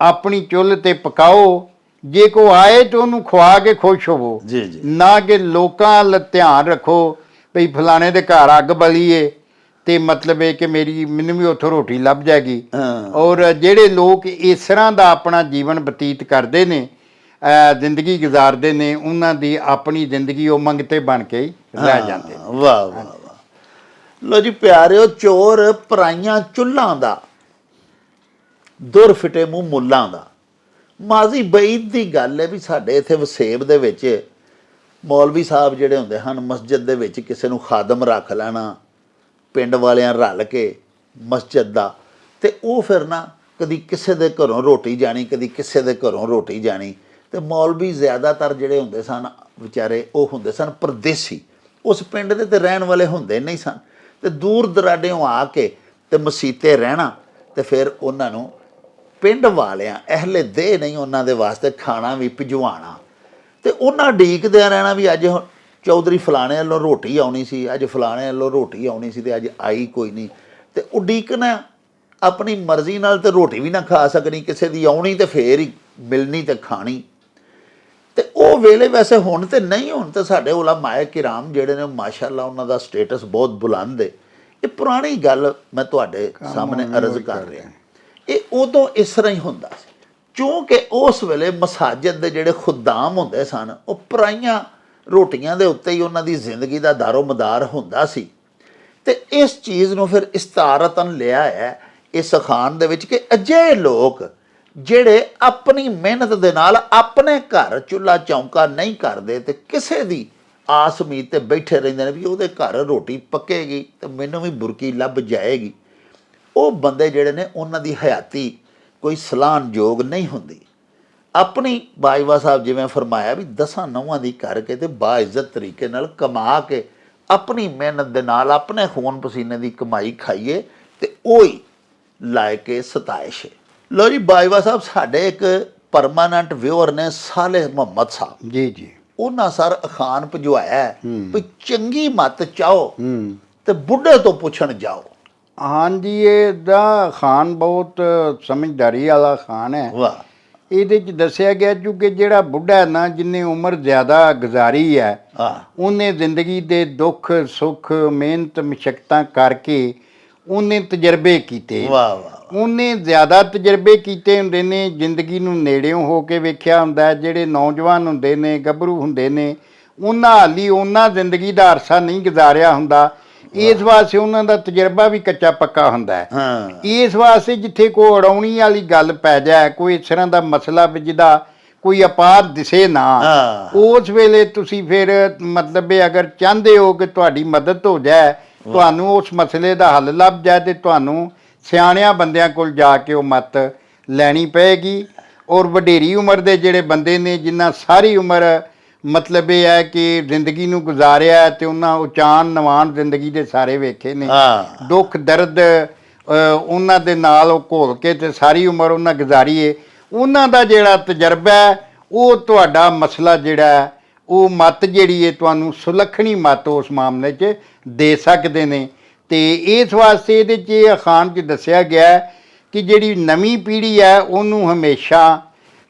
Speaker 2: ਆਪਣੀ ਚੁੱਲ੍ਹ ਤੇ ਪਕਾਓ। ਜੇ ਕੋ ਆਏ ਤਾਂ ਉਹਨੂੰ ਖਵਾ ਕੇ ਖੁਸ਼ ਹੋਵੋ,
Speaker 1: ਜੀ ਜੀ।
Speaker 2: ਨਾ ਕਿ ਲੋਕਾਂ ਵੱਲ ਧਿਆਨ ਰੱਖੋ ਭਈ ਫਲਾਣੇ ਦੇ ਘਰ ਅੱਗ ਬਲੀਏ ਤੇ ਮਤਲਬ ਇਹ ਕਿ ਮੈਨੂੰ ਵੀ ਉੱਥੋਂ ਰੋਟੀ ਲੱਭ ਜਾਏਗੀ। ਔਰ ਜਿਹੜੇ ਲੋਕ ਇਸ ਤਰ੍ਹਾਂ ਦਾ ਆਪਣਾ ਜੀਵਨ ਬਤੀਤ ਕਰਦੇ ਨੇ, ਜ਼ਿੰਦਗੀ ਗੁਜ਼ਾਰਦੇ ਨੇ, ਉਹਨਾਂ ਦੀ ਆਪਣੀ ਜ਼ਿੰਦਗੀ ਉਹ ਮੰਗਤੇ ਬਣ ਕੇ ਹੀ ਰਹਿ ਜਾਂਦੇ ਨੇ।
Speaker 1: ਵਾਹ ਵਾਹ ਵਾਹ। ਲੋ ਜੀ ਪਿਆਰਿਓ, ਚੋਰ ਪਰਾਈਆਂ ਚੁੱਲ੍ਹਾਂ ਦਾ, ਦੁਰ ਫਿਟੇ ਮੂੰਹ ਮੁੱਲਾਂ ਦਾ। ਮਾਜ਼ੀ ਬਈਦ ਦੀ ਗੱਲ ਹੈ ਵੀ ਸਾਡੇ ਇੱਥੇ ਵਸੇਬ ਦੇ ਵਿੱਚ ਮੌਲਵੀ ਸਾਹਿਬ ਜਿਹੜੇ ਹੁੰਦੇ ਹਨ, ਮਸਜਿਦ ਦੇ ਵਿੱਚ ਕਿਸੇ ਨੂੰ ਖਾਦਮ ਰੱਖ ਲੈਣਾ, ਪਿੰਡ ਵਾਲਿਆਂ ਰਲ ਕੇ ਮਸਜਿਦ ਦਾ, ਤੇ ਉਹ ਫਿਰ ਨਾ ਕਦੀ ਕਿਸੇ ਦੇ ਘਰੋਂ ਰੋਟੀ ਜਾਣੀ, ਕਦੀ ਕਿਸੇ ਦੇ ਘਰੋਂ ਰੋਟੀ ਜਾਣੀ। ਤੇ ਮੌਲਵੀ ਜ਼ਿਆਦਾਤਰ ਜਿਹੜੇ ਹੁੰਦੇ ਸਨ ਵਿਚਾਰੇ ਉਹ ਹੁੰਦੇ ਸਨ ਪਰਦੇਸੀ, ਉਸ ਪਿੰਡ ਦੇ ਤੇ ਰਹਿਣ ਵਾਲੇ ਹੁੰਦੇ ਨਹੀਂ ਸਨ, ਤੇ ਦੂਰ ਦਰਾਡਿਓਂ ਆ ਕੇ ਤੇ ਮਸੀਤੇ ਰਹਿਣਾ, ਤੇ ਫਿਰ ਉਹਨਾਂ ਨੂੰ ਪਿੰਡ ਵਾਲਿਆਂ ਅਹਿਲੇ ਦੇ ਨਹੀਂ ਉਹਨਾਂ ਦੇ ਵਾਸਤੇ ਖਾਣਾ ਵੀ ਭਿਜਵਾਉਣਾ। ਤੇ ਉਹਨਾਂ ਡੀਕਦਿਆਂ ਰਹਿਣਾ ਵੀ ਅੱਜ ਚੌਧਰੀ ਫਲਾਣੇ ਵੱਲੋਂ ਰੋਟੀ ਆਉਣੀ ਸੀ, ਅੱਜ ਫਲਾਣੇ ਵੱਲੋਂ ਰੋਟੀ ਆਉਣੀ ਸੀ ਤੇ ਅੱਜ ਆਈ ਕੋਈ ਨਹੀਂ। ਤੇ ਉਡੀਕਣਾ ਆਪਣੀ ਮਰਜ਼ੀ ਨਾਲ ਤੇ ਰੋਟੀ ਵੀ ਨਾ ਖਾ ਸਕਣੀ, ਕਿਸੇ ਦੀ ਆਉਣੀ ਤੇ ਫੇਰ ਹੀ ਮਿਲਣੀ ਤੇ ਖਾਣੀ। ਤੇ ਉਹ ਵੇਲੇ ਵੈਸੇ ਹੁਣ ਤੇ ਨਹੀਂ, ਹੁਣ ਤੇ ਸਾਡੇ ਉਲਮਾਏ ਕਿਰਾਮ ਜਿਹੜੇ ਨੇ ਮਾਸ਼ਾਅੱਲਾ ਉਹਨਾਂ ਦਾ ਸਟੇਟਸ ਬਹੁਤ ਬੁਲੰਦ ਹੈ। ਇਹ ਪੁਰਾਣੀ ਗੱਲ ਮੈਂ ਤੁਹਾਡੇ ਸਾਹਮਣੇ ਅਰਜ਼ ਕਰ ਰਿਹਾ। ਇਹ ਉਦੋਂ ਇਸ ਤਰ੍ਹਾਂ ਹੀ ਹੁੰਦਾ ਸੀ, ਕਿਉਂਕਿ ਉਸ ਵੇਲੇ ਮਸਾਜਿਦ ਦੇ ਜਿਹੜੇ ਖੁਦਾਮ ਹੁੰਦੇ ਸਨ ਉਹ ਪਰਾਈਆਂ ਰੋਟੀਆਂ ਦੇ ਉੱਤੇ ਹੀ ਉਹਨਾਂ ਦੀ ਜ਼ਿੰਦਗੀ ਦਾ ਦਾਰੋ ਮਦਾਰ ਹੁੰਦਾ ਸੀ। ਤੇ ਇਸ ਚੀਜ਼ ਨੂੰ ਫਿਰ ਇਸਤਾਰਤਨ ਲਿਆ ਹੈ ਇਸ ਅਖਾਣ ਦੇ ਵਿੱਚ ਕਿ ਅਜਿਹੇ ਲੋਕ ਜਿਹੜੇ ਆਪਣੀ ਮਿਹਨਤ ਦੇ ਨਾਲ ਆਪਣੇ ਘਰ ਚੁੱਲ੍ਹਾ ਚੌਂਕਾ ਨਹੀਂ ਕਰਦੇ ਤੇ ਕਿਸੇ ਦੀ ਆਸ ਉਮੀਦ ਤੇ ਬੈਠੇ ਰਹਿੰਦੇ ਨੇ ਵੀ ਉਹਦੇ ਘਰ ਰੋਟੀ ਪੱਕੇਗੀ ਤੇ ਮੈਨੂੰ ਵੀ ਬੁਰਕੀ ਲੱਭ ਜਾਏਗੀ, ਉਹ ਬੰਦੇ ਜਿਹੜੇ ਨੇ ਉਹਨਾਂ ਦੀ ਹਯਾਤੀ ਕੋਈ ਸਲਾਹਣਯੋਗ ਨਹੀਂ ਹੁੰਦੀ। ਆਪਣੀ ਬਾਜਵਾ ਸਾਹਿਬ ਜਿਵੇਂ ਫਰਮਾਇਆ ਵੀ ਦਸਾਂ ਨੌਵਾਂ ਦੀ ਕਰਕੇ ਤੇ ਬਾਇੱਜ਼ਤ ਤਰੀਕੇ ਨਾਲ ਕਮਾ ਕੇ ਆਪਣੀ ਮਿਹਨਤ ਦੇ ਨਾਲ ਆਪਣੇ ਖੂਨ ਪਸੀਨੇ ਦੀ ਕਮਾਈ ਖਾਈਏ ਤੇ ਉਹ ਹੀ ਲਾਇਕੇ ਸਤਾਇਸ਼ ਹੈ। ਲੋ ਜੀ ਬਾਜਵਾ ਸਾਹਿਬ, ਸਾਡੇ ਇੱਕ ਪਰਮਾਨੈਂਟ ਵਿਊਅਰ ਨੇ ਸਾਲੇਹ ਮੁਹੰਮਦ ਸਾਹਿਬ।
Speaker 2: ਜੀ ਜੀ।
Speaker 1: ਉਹਨਾਂ ਸਰ ਅਖਾਣ ਭਜਵਾਇਆ ਵੀ ਚੰਗੀ ਮੱਤ ਚਾਹੋ
Speaker 2: ਹੂੰ
Speaker 1: ਤੇ ਬੁੱਢੇ ਤੋਂ ਪੁੱਛਣ ਜਾਓ।
Speaker 2: ਹਾਂਜੀ, ਇਹਦਾ ਖਾਨ ਬਹੁਤ ਸਮਝਦਾਰੀ ਵਾਲਾ ਖਾਨ ਹੈ।
Speaker 1: ਵਾਹ।
Speaker 2: ਇਹਦੇ ਚ ਦੱਸਿਆ ਗਿਆ ਕਿਉਂਕਿ ਜਿਹੜਾ ਬੁੱਢਾ ਹੈ ਨਾ, ਜਿੰਨੇ ਉਮਰ ਜ਼ਿਆਦਾ ਗੁਜ਼ਾਰੀ ਹੈ,
Speaker 1: ਹਾਂ
Speaker 2: ਉਹਨੇ ਜ਼ਿੰਦਗੀ ਦੇ ਦੁੱਖ ਸੁੱਖ ਮਿਹਨਤ ਮੁਸ਼ੱਕਤਾਂ ਕਰਕੇ ਉਹਨੇ ਤਜਰਬੇ ਕੀਤੇ।
Speaker 1: ਵਾਹ ਵਾਹ।
Speaker 2: ਉਹਨੇ ਜ਼ਿਆਦਾ ਤਜਰਬੇ ਕੀਤੇ ਹੁੰਦੇ ਨੇ, ਜ਼ਿੰਦਗੀ ਨੂੰ ਨੇੜਿਓਂ ਹੋ ਕੇ ਵੇਖਿਆ ਹੁੰਦਾ। ਜਿਹੜੇ ਨੌਜਵਾਨ ਹੁੰਦੇ ਨੇ, ਗੱਭਰੂ ਹੁੰਦੇ ਨੇ, ਉਹਨਾਂ ਹਾਲੀ ਉਹਨਾਂ ਜ਼ਿੰਦਗੀ ਦਾ ਅਰਸਾ ਨਹੀਂ ਗੁਜ਼ਾਰਿਆ ਹੁੰਦਾ। ਇਸ ਵਾਸਤੇ ਉਹਨਾਂ ਦਾ ਤਜਰਬਾ ਵੀ ਕੱਚਾ ਪੱਕਾ ਹੁੰਦਾ ਹੈ।
Speaker 1: ਹਾਂ
Speaker 2: ਇਸ ਵਾਸਤੇ ਜਿੱਥੇ ਕੋਈ ਅੜਾਉਣੀ ਵਾਲੀ ਗੱਲ ਪੈ ਜਾਏ, ਕੋਈ ਇਸ ਤਰ੍ਹਾਂ ਦਾ ਮਸਲਾ ਵੀ ਜਿਹਦਾ ਕੋਈ ਅਪਾਤ ਦਿਸੇ ਨਾ, ਉਸ ਵੇਲੇ ਤੁਸੀਂ ਫਿਰ ਮਤਲਬ ਇਹ ਅਗਰ ਚਾਹੁੰਦੇ ਹੋ ਕਿ ਤੁਹਾਡੀ ਮਦਦ ਹੋ ਜਾਏ, ਤੁਹਾਨੂੰ ਉਸ ਮਸਲੇ ਦਾ ਹੱਲ ਲੱਭ ਜਾਏ, ਤੇ ਤੁਹਾਨੂੰ ਸਿਆਣਿਆਂ ਬੰਦਿਆਂ ਕੋਲ ਜਾ ਕੇ ਉਹ ਮੱਤ ਲੈਣੀ ਪਏਗੀ। ਔਰ ਵਡੇਰੀ ਉਮਰ ਦੇ ਜਿਹੜੇ ਬੰਦੇ ਨੇ, ਜਿਨ੍ਹਾਂ ਸਾਰੀ ਉਮਰ ਮਤਲਬ ਇਹ ਹੈ ਕਿ ਜ਼ਿੰਦਗੀ ਨੂੰ ਗੁਜ਼ਾਰਿਆ ਤੇ ਉਹਨਾਂ ਉਚਾਨ ਨਵਾਨ ਜ਼ਿੰਦਗੀ ਦੇ ਸਾਰੇ ਵੇਖੇ ਨੇ, ਦੁੱਖ ਦਰਦ ਉਹਨਾਂ ਦੇ ਨਾਲ ਉਹ ਘੋਲ ਕੇ ਤੇ ਸਾਰੀ ਉਮਰ ਉਹਨਾਂ ਗੁਜ਼ਾਰੀਏ, ਉਹਨਾਂ ਦਾ ਜਿਹੜਾ ਤਜਰਬਾ ਹੈ, ਉਹ ਤੁਹਾਡਾ ਮਸਲਾ ਜਿਹੜਾ ਉਹ ਮੱਤ ਜਿਹੜੀ ਹੈ ਤੁਹਾਨੂੰ ਸੁਲੱਖਣੀ ਮੱਤ ਉਸ ਮਾਮਲੇ 'ਚ ਦੇ ਸਕਦੇ ਨੇ। ਤੇ ਇਸ ਵਾਸਤੇ ਇਹਦੇ 'ਚ ਇਹ ਅਖਾਣ 'ਚ ਦੱਸਿਆ ਗਿਆ ਕਿ ਜਿਹੜੀ ਨਵੀਂ ਪੀੜ੍ਹੀ ਹੈ ਉਹਨੂੰ ਹਮੇਸ਼ਾ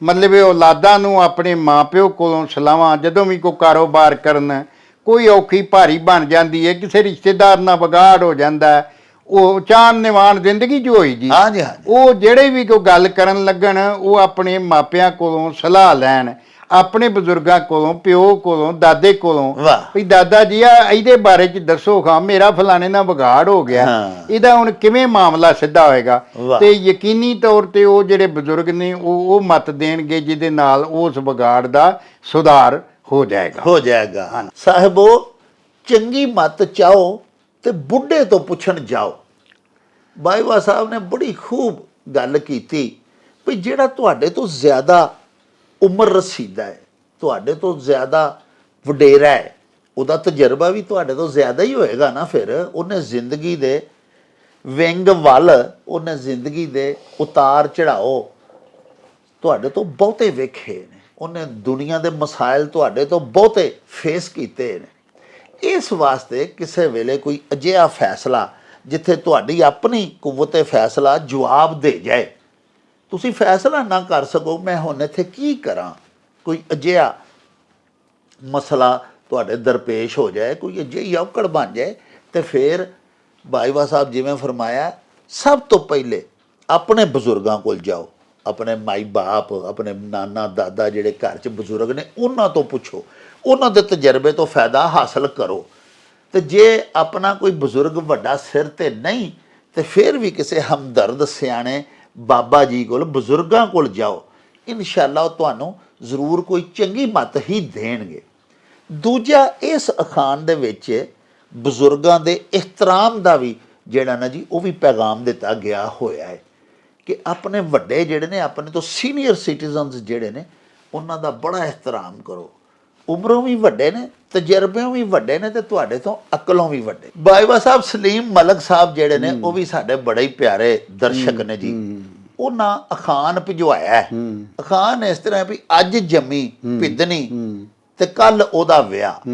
Speaker 2: ਮਤਲਬ ਇਹ ਔਲਾਦਾਂ ਨੂੰ ਆਪਣੇ ਮਾਪਿਓ ਕੋਲੋਂ ਸਲਾਹਾਂ, ਜਦੋਂ ਵੀ ਕੋਈ ਕਾਰੋਬਾਰ ਕਰਨ, ਕੋਈ ਔਖੀ ਭਾਰੀ ਬਣ ਜਾਂਦੀ ਹੈ, ਕਿਸੇ ਰਿਸ਼ਤੇਦਾਰ ਨਾਲ ਵਿਗਾੜ ਹੋ ਜਾਂਦਾ, ਉਹ ਚਾਨ ਨਿਵਾਨ ਜ਼ਿੰਦਗੀ 'ਚ ਹੋਈ ਜੀ,
Speaker 1: ਹਾਂਜੀ ਹਾਂਜੀ,
Speaker 2: ਉਹ ਜਿਹੜੇ ਵੀ ਕੋਈ ਗੱਲ ਕਰਨ ਲੱਗਣ, ਉਹ ਆਪਣੇ ਮਾਪਿਆਂ ਕੋਲੋਂ ਸਲਾਹ ਲੈਣ, ਆਪਣੇ ਬਜ਼ੁਰਗਾਂ ਕੋਲੋਂ, ਪਿਓ ਕੋਲੋਂ, ਦਾਦੇ ਕੋਲੋਂ, ਵੀ ਦਾਦਾ ਜੀ ਆ ਇਹਦੇ ਬਾਰੇ 'ਚ ਦੱਸੋ ਖਾਂ, ਮੇਰਾ ਫਲਾਣੇ ਨਾਲ ਵਿਗਾੜ ਹੋ ਗਿਆ, ਇਹਦਾ ਹੁਣ ਕਿਵੇਂ ਮਾਮਲਾ ਸਿੱਧਾ ਹੋਏਗਾ। ਤੇ ਯਕੀਨੀ ਤੌਰ ਤੇ ਉਹ ਜਿਹੜੇ ਬਜ਼ੁਰਗ ਨੇ ਉਹ ਮੱਤ ਦੇਣਗੇ ਜਿਹਦੇ ਨਾਲ ਉਸ ਵਿਗਾੜ ਦਾ ਸੁਧਾਰ ਹੋ ਜਾਏਗਾ।
Speaker 1: ਸਾਹਿਬੋ, ਚੰਗੀ ਮੱਤ ਚਾਹੋ ਤੇ ਬੁੱਢੇ ਤੋਂ ਪੁੱਛਣ ਜਾਓ। ਬਾਈਵਾ ਸਾਹਿਬ ਨੇ ਬੜੀ ਖੂਬ ਗੱਲ ਕੀਤੀ ਵੀ ਜਿਹੜਾ ਤੁਹਾਡੇ ਤੋਂ ਜ਼ਿਆਦਾ ਉਮਰ ਰਸੀਦਾ ਹੈ, ਤੁਹਾਡੇ ਤੋਂ ਜ਼ਿਆਦਾ ਵਡੇਰਾ ਹੈ, ਉਹਦਾ ਤਜਰਬਾ ਵੀ ਤੁਹਾਡੇ ਤੋਂ ਜ਼ਿਆਦਾ ਹੀ ਹੋਏਗਾ ਨਾ। ਫਿਰ ਉਹਨੇ ਜ਼ਿੰਦਗੀ ਦੇ ਵਿੰਗ ਵੱਲ, ਉਹਨੇ ਜ਼ਿੰਦਗੀ ਦੇ ਉਤਾਰ ਚੜਾਓ ਤੁਹਾਡੇ ਤੋਂ ਬਹੁਤੇ ਵੇਖੇ ਨੇ, ਉਹਨੇ ਦੁਨੀਆ ਦੇ ਮਸਾਇਲ ਤੁਹਾਡੇ ਤੋਂ ਬਹੁਤੇ ਫੇਸ ਕੀਤੇ ਨੇ। ਇਸ ਵਾਸਤੇ ਕਿਸੇ ਵੇਲੇ ਕੋਈ ਅਜਿਹਾ ਫੈਸਲਾ ਜਿੱਥੇ ਤੁਹਾਡੀ ਆਪਣੀ ਕੁਵਤੇ ਫੈਸਲਾ ਜਵਾਬ ਦੇ ਜਾਏ, ਤੁਸੀਂ ਫੈਸਲਾ ਨਾ ਕਰ ਸਕੋ ਮੈਂ ਹੁਣ ਇੱਥੇ ਕੀ ਕਰਾਂ, ਕੋਈ ਅਜਿਹਾ ਮਸਲਾ ਤੁਹਾਡੇ ਦਰਪੇਸ਼ ਹੋ ਜਾਏ, ਕੋਈ ਅਜਿਹੀ ਔਕੜ ਬਣ ਜਾਏ, ਤੇ ਫਿਰ ਬਾਈਵਾ ਸਾਹਿਬ ਜਿਵੇਂ ਫਰਮਾਇਆ, ਸਭ ਤੋਂ ਪਹਿਲੇ ਆਪਣੇ ਬਜ਼ੁਰਗਾਂ ਕੋਲ ਜਾਓ, ਆਪਣੇ ਮਾਈ ਬਾਪ, ਆਪਣੇ ਨਾਨਾ ਦਾਦਾ ਜਿਹੜੇ ਘਰ 'ਚ ਬਜ਼ੁਰਗ ਨੇ, ਉਹਨਾਂ ਤੋਂ ਪੁੱਛੋ, ਉਹਨਾਂ ਦੇ ਤਜਰਬੇ ਤੋਂ ਫਾਇਦਾ ਹਾਸਲ ਕਰੋ। ਤੇ ਜੇ ਆਪਣਾ ਕੋਈ ਬਜ਼ੁਰਗ ਵੱਡਾ ਸਿਰ ਤੇ ਨਹੀਂ, ਤੇ ਫਿਰ ਵੀ ਕਿਸੇ ਹਮਦਰਦ ਸਿਆਣੇ ਬਾਬਾ ਜੀ ਕੋਲ, ਬਜ਼ੁਰਗਾਂ ਕੋਲ ਜਾਓ, ਇਨਸ਼ਾਅੱਲਾ ਉਹ ਤੁਹਾਨੂੰ ਜ਼ਰੂਰ ਕੋਈ ਚੰਗੀ ਮੱਤ ਹੀ ਦੇਣਗੇ। ਦੂਜਾ, ਇਸ ਅਖਾਣ ਦੇ ਵਿੱਚ ਬਜ਼ੁਰਗਾਂ ਦੇ ਇhtਰਾਮ ਦਾ ਵੀ ਜਿਹੜਾ ਨਾ ਜੀ, ਉਹ ਵੀ ਪੈਗਾਮ ਦਿੱਤਾ ਗਿਆ ਹੋਇਆ ਹੈ ਕਿ ਆਪਣੇ ਵੱਡੇ ਜਿਹੜੇ ਨੇ, ਆਪਣੇ ਤੋਂ ਸੀਨੀਅਰ ਸਿਟੀਜ਼ਨਸ ਜਿਹੜੇ ਨੇ, ਉਹਨਾਂ ਦਾ ਬੜਾ ਇhtਰਾਮ ਕਰੋ। ਉਮਰੋਂ ਵੀ ਵੱਡੇ ਨੇ, ਤਜਰਬਿਓਂ ਵੀ ਵੱਡੇ ਨੇ, ਤੇ ਤੁਹਾਡੇ ਤੋਂ ਅਕਲੋਂ ਵੀ ਵੱਡੇ। ਬਾਈਵਾ ਸਾਹਿਬ ਸਲੀਮ ਮਲਕ ਸਾਹਿਬ ਜਿਹੜੇ ਨੇ, ਉਹ ਵੀ ਸਾਡੇ ਬੜੇ ਹੀ ਪਿਆਰੇ ਦਰਸ਼ਕ ਨੇ ਜੀ। ਉਹਨਾਂ ਅਖਾਣ ਭਿਜਵਾਇਆ। ਅਖਾਣ ਇਸ ਤਰ੍ਹਾਂ ਵੀ ਅੱਜ ਜੰਮੀ ਪਿਦਨੀ ਤੇ ਕੱਲ ਉਹਦਾ ਵਿਆਹ।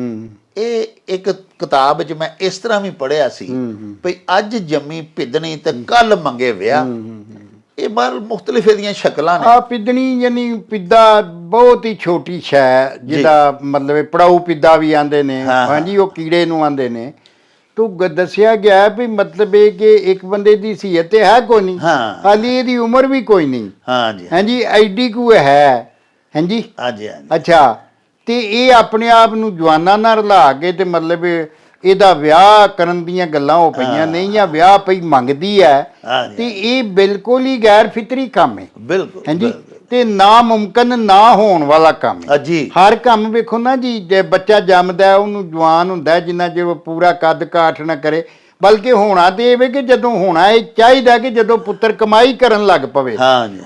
Speaker 1: ਇਹ ਇੱਕ ਕਿਤਾਬ 'ਚ ਮੈਂ ਇਸ ਤਰ੍ਹਾਂ ਵੀ ਪੜ੍ਹਿਆ ਸੀ ਵੀ ਅੱਜ ਜੰਮੀ ਪਿਦਨੀ ਤੇ ਕੱਲ ਮੰਗੇ ਵਿਆਹ। ਇਹ ਬਾਰ ਮੁਖਤਲਿਫ ਇਹਦੀਆਂ ਸ਼ਕਲਾਂ ਨੇ।
Speaker 2: ਪਿਦਣੀ ਯਾਨੀ ਪਿੱਦਾ ਬਹੁਤ ਹੀ ਛੋਟੀ ਸ਼ੈ, ਜਿਹਦਾ ਮਤਲਬ ਪੜਾਊ ਪਿੱਦਾ ਵੀ ਆਂਦੇ ਨੇ, ਹਾਂਜੀ, ਉਹ ਕੀੜੇ ਨੂੰ ਆਂਦੇ ਨੇ। ਤੂੰ ਦੱਸਿਆ ਗਿਆ ਵੀ ਮਤਲਬ ਇਹ ਕਿ ਇੱਕ ਬੰਦੇ ਦੀ ਸੀਹਤ ਤੇ ਹੈ ਕੋਈ ਨਹੀਂ, ਹਾਲੀ ਇਹਦੀ ਉਮਰ ਵੀ ਕੋਈ ਨਹੀਂ, ਹਾਂਜੀ, ਐਡੀ ਕੁ ਹੈ, ਹਾਂਜੀ, ਅੱਛਾ। ਤੇ ਇਹ ਆਪਣੇ ਆਪ ਨੂੰ ਜਵਾਨਾਂ ਨਾਲ ਰਲਾ ਕੇ ਤੇ ਮਤਲਬ ਇਹਦਾ ਵਿਆਹ ਕਰਨ ਦੀਆਂ ਗੱਲਾਂ ਹੋ ਪਈਆਂ ਨਹੀਂ, ਜਾਂ ਵਿਆਹ ਪਈ ਮੰਗਦੀ ਹੈ, ਤੇ ਇਹ ਬਿਲਕੁਲ ਹੀ ਗੈਰ ਫਿਤਰੀ ਕੰਮ ਹੈ, ਬਿਲਕੁਲ, ਹਾਂਜੀ, ਤੇ ਨਾ ਮੁਮਕਿਨ ਨਾ ਹੋਣ ਵਾਲਾ ਕੰਮ ਹੈ ਜੀ। ਹਰ ਕੰਮ ਵੇਖੋ ਨਾ ਜੀ, ਜੇ ਬੱਚਾ ਜੰਮਦਾ ਉਹਨੂੰ ਜਵਾਨ ਹੁੰਦਾ ਜਿੰਨਾ ਚਿਰ ਉਹ ਪੂਰਾ ਕੱਦ ਕਾਠ ਨਾ ਕਰੇ, ਬਲਕਿ ਹੋਣਾ ਤੇ ਇਹ ਵੇ ਕਿ ਜਦੋਂ ਹੋਣਾ ਇਹ ਚਾਹੀਦਾ ਕਿ ਜਦੋਂ ਪੁੱਤਰ ਕਮਾਈ ਕਰਨ ਲੱਗ ਪਵੇ,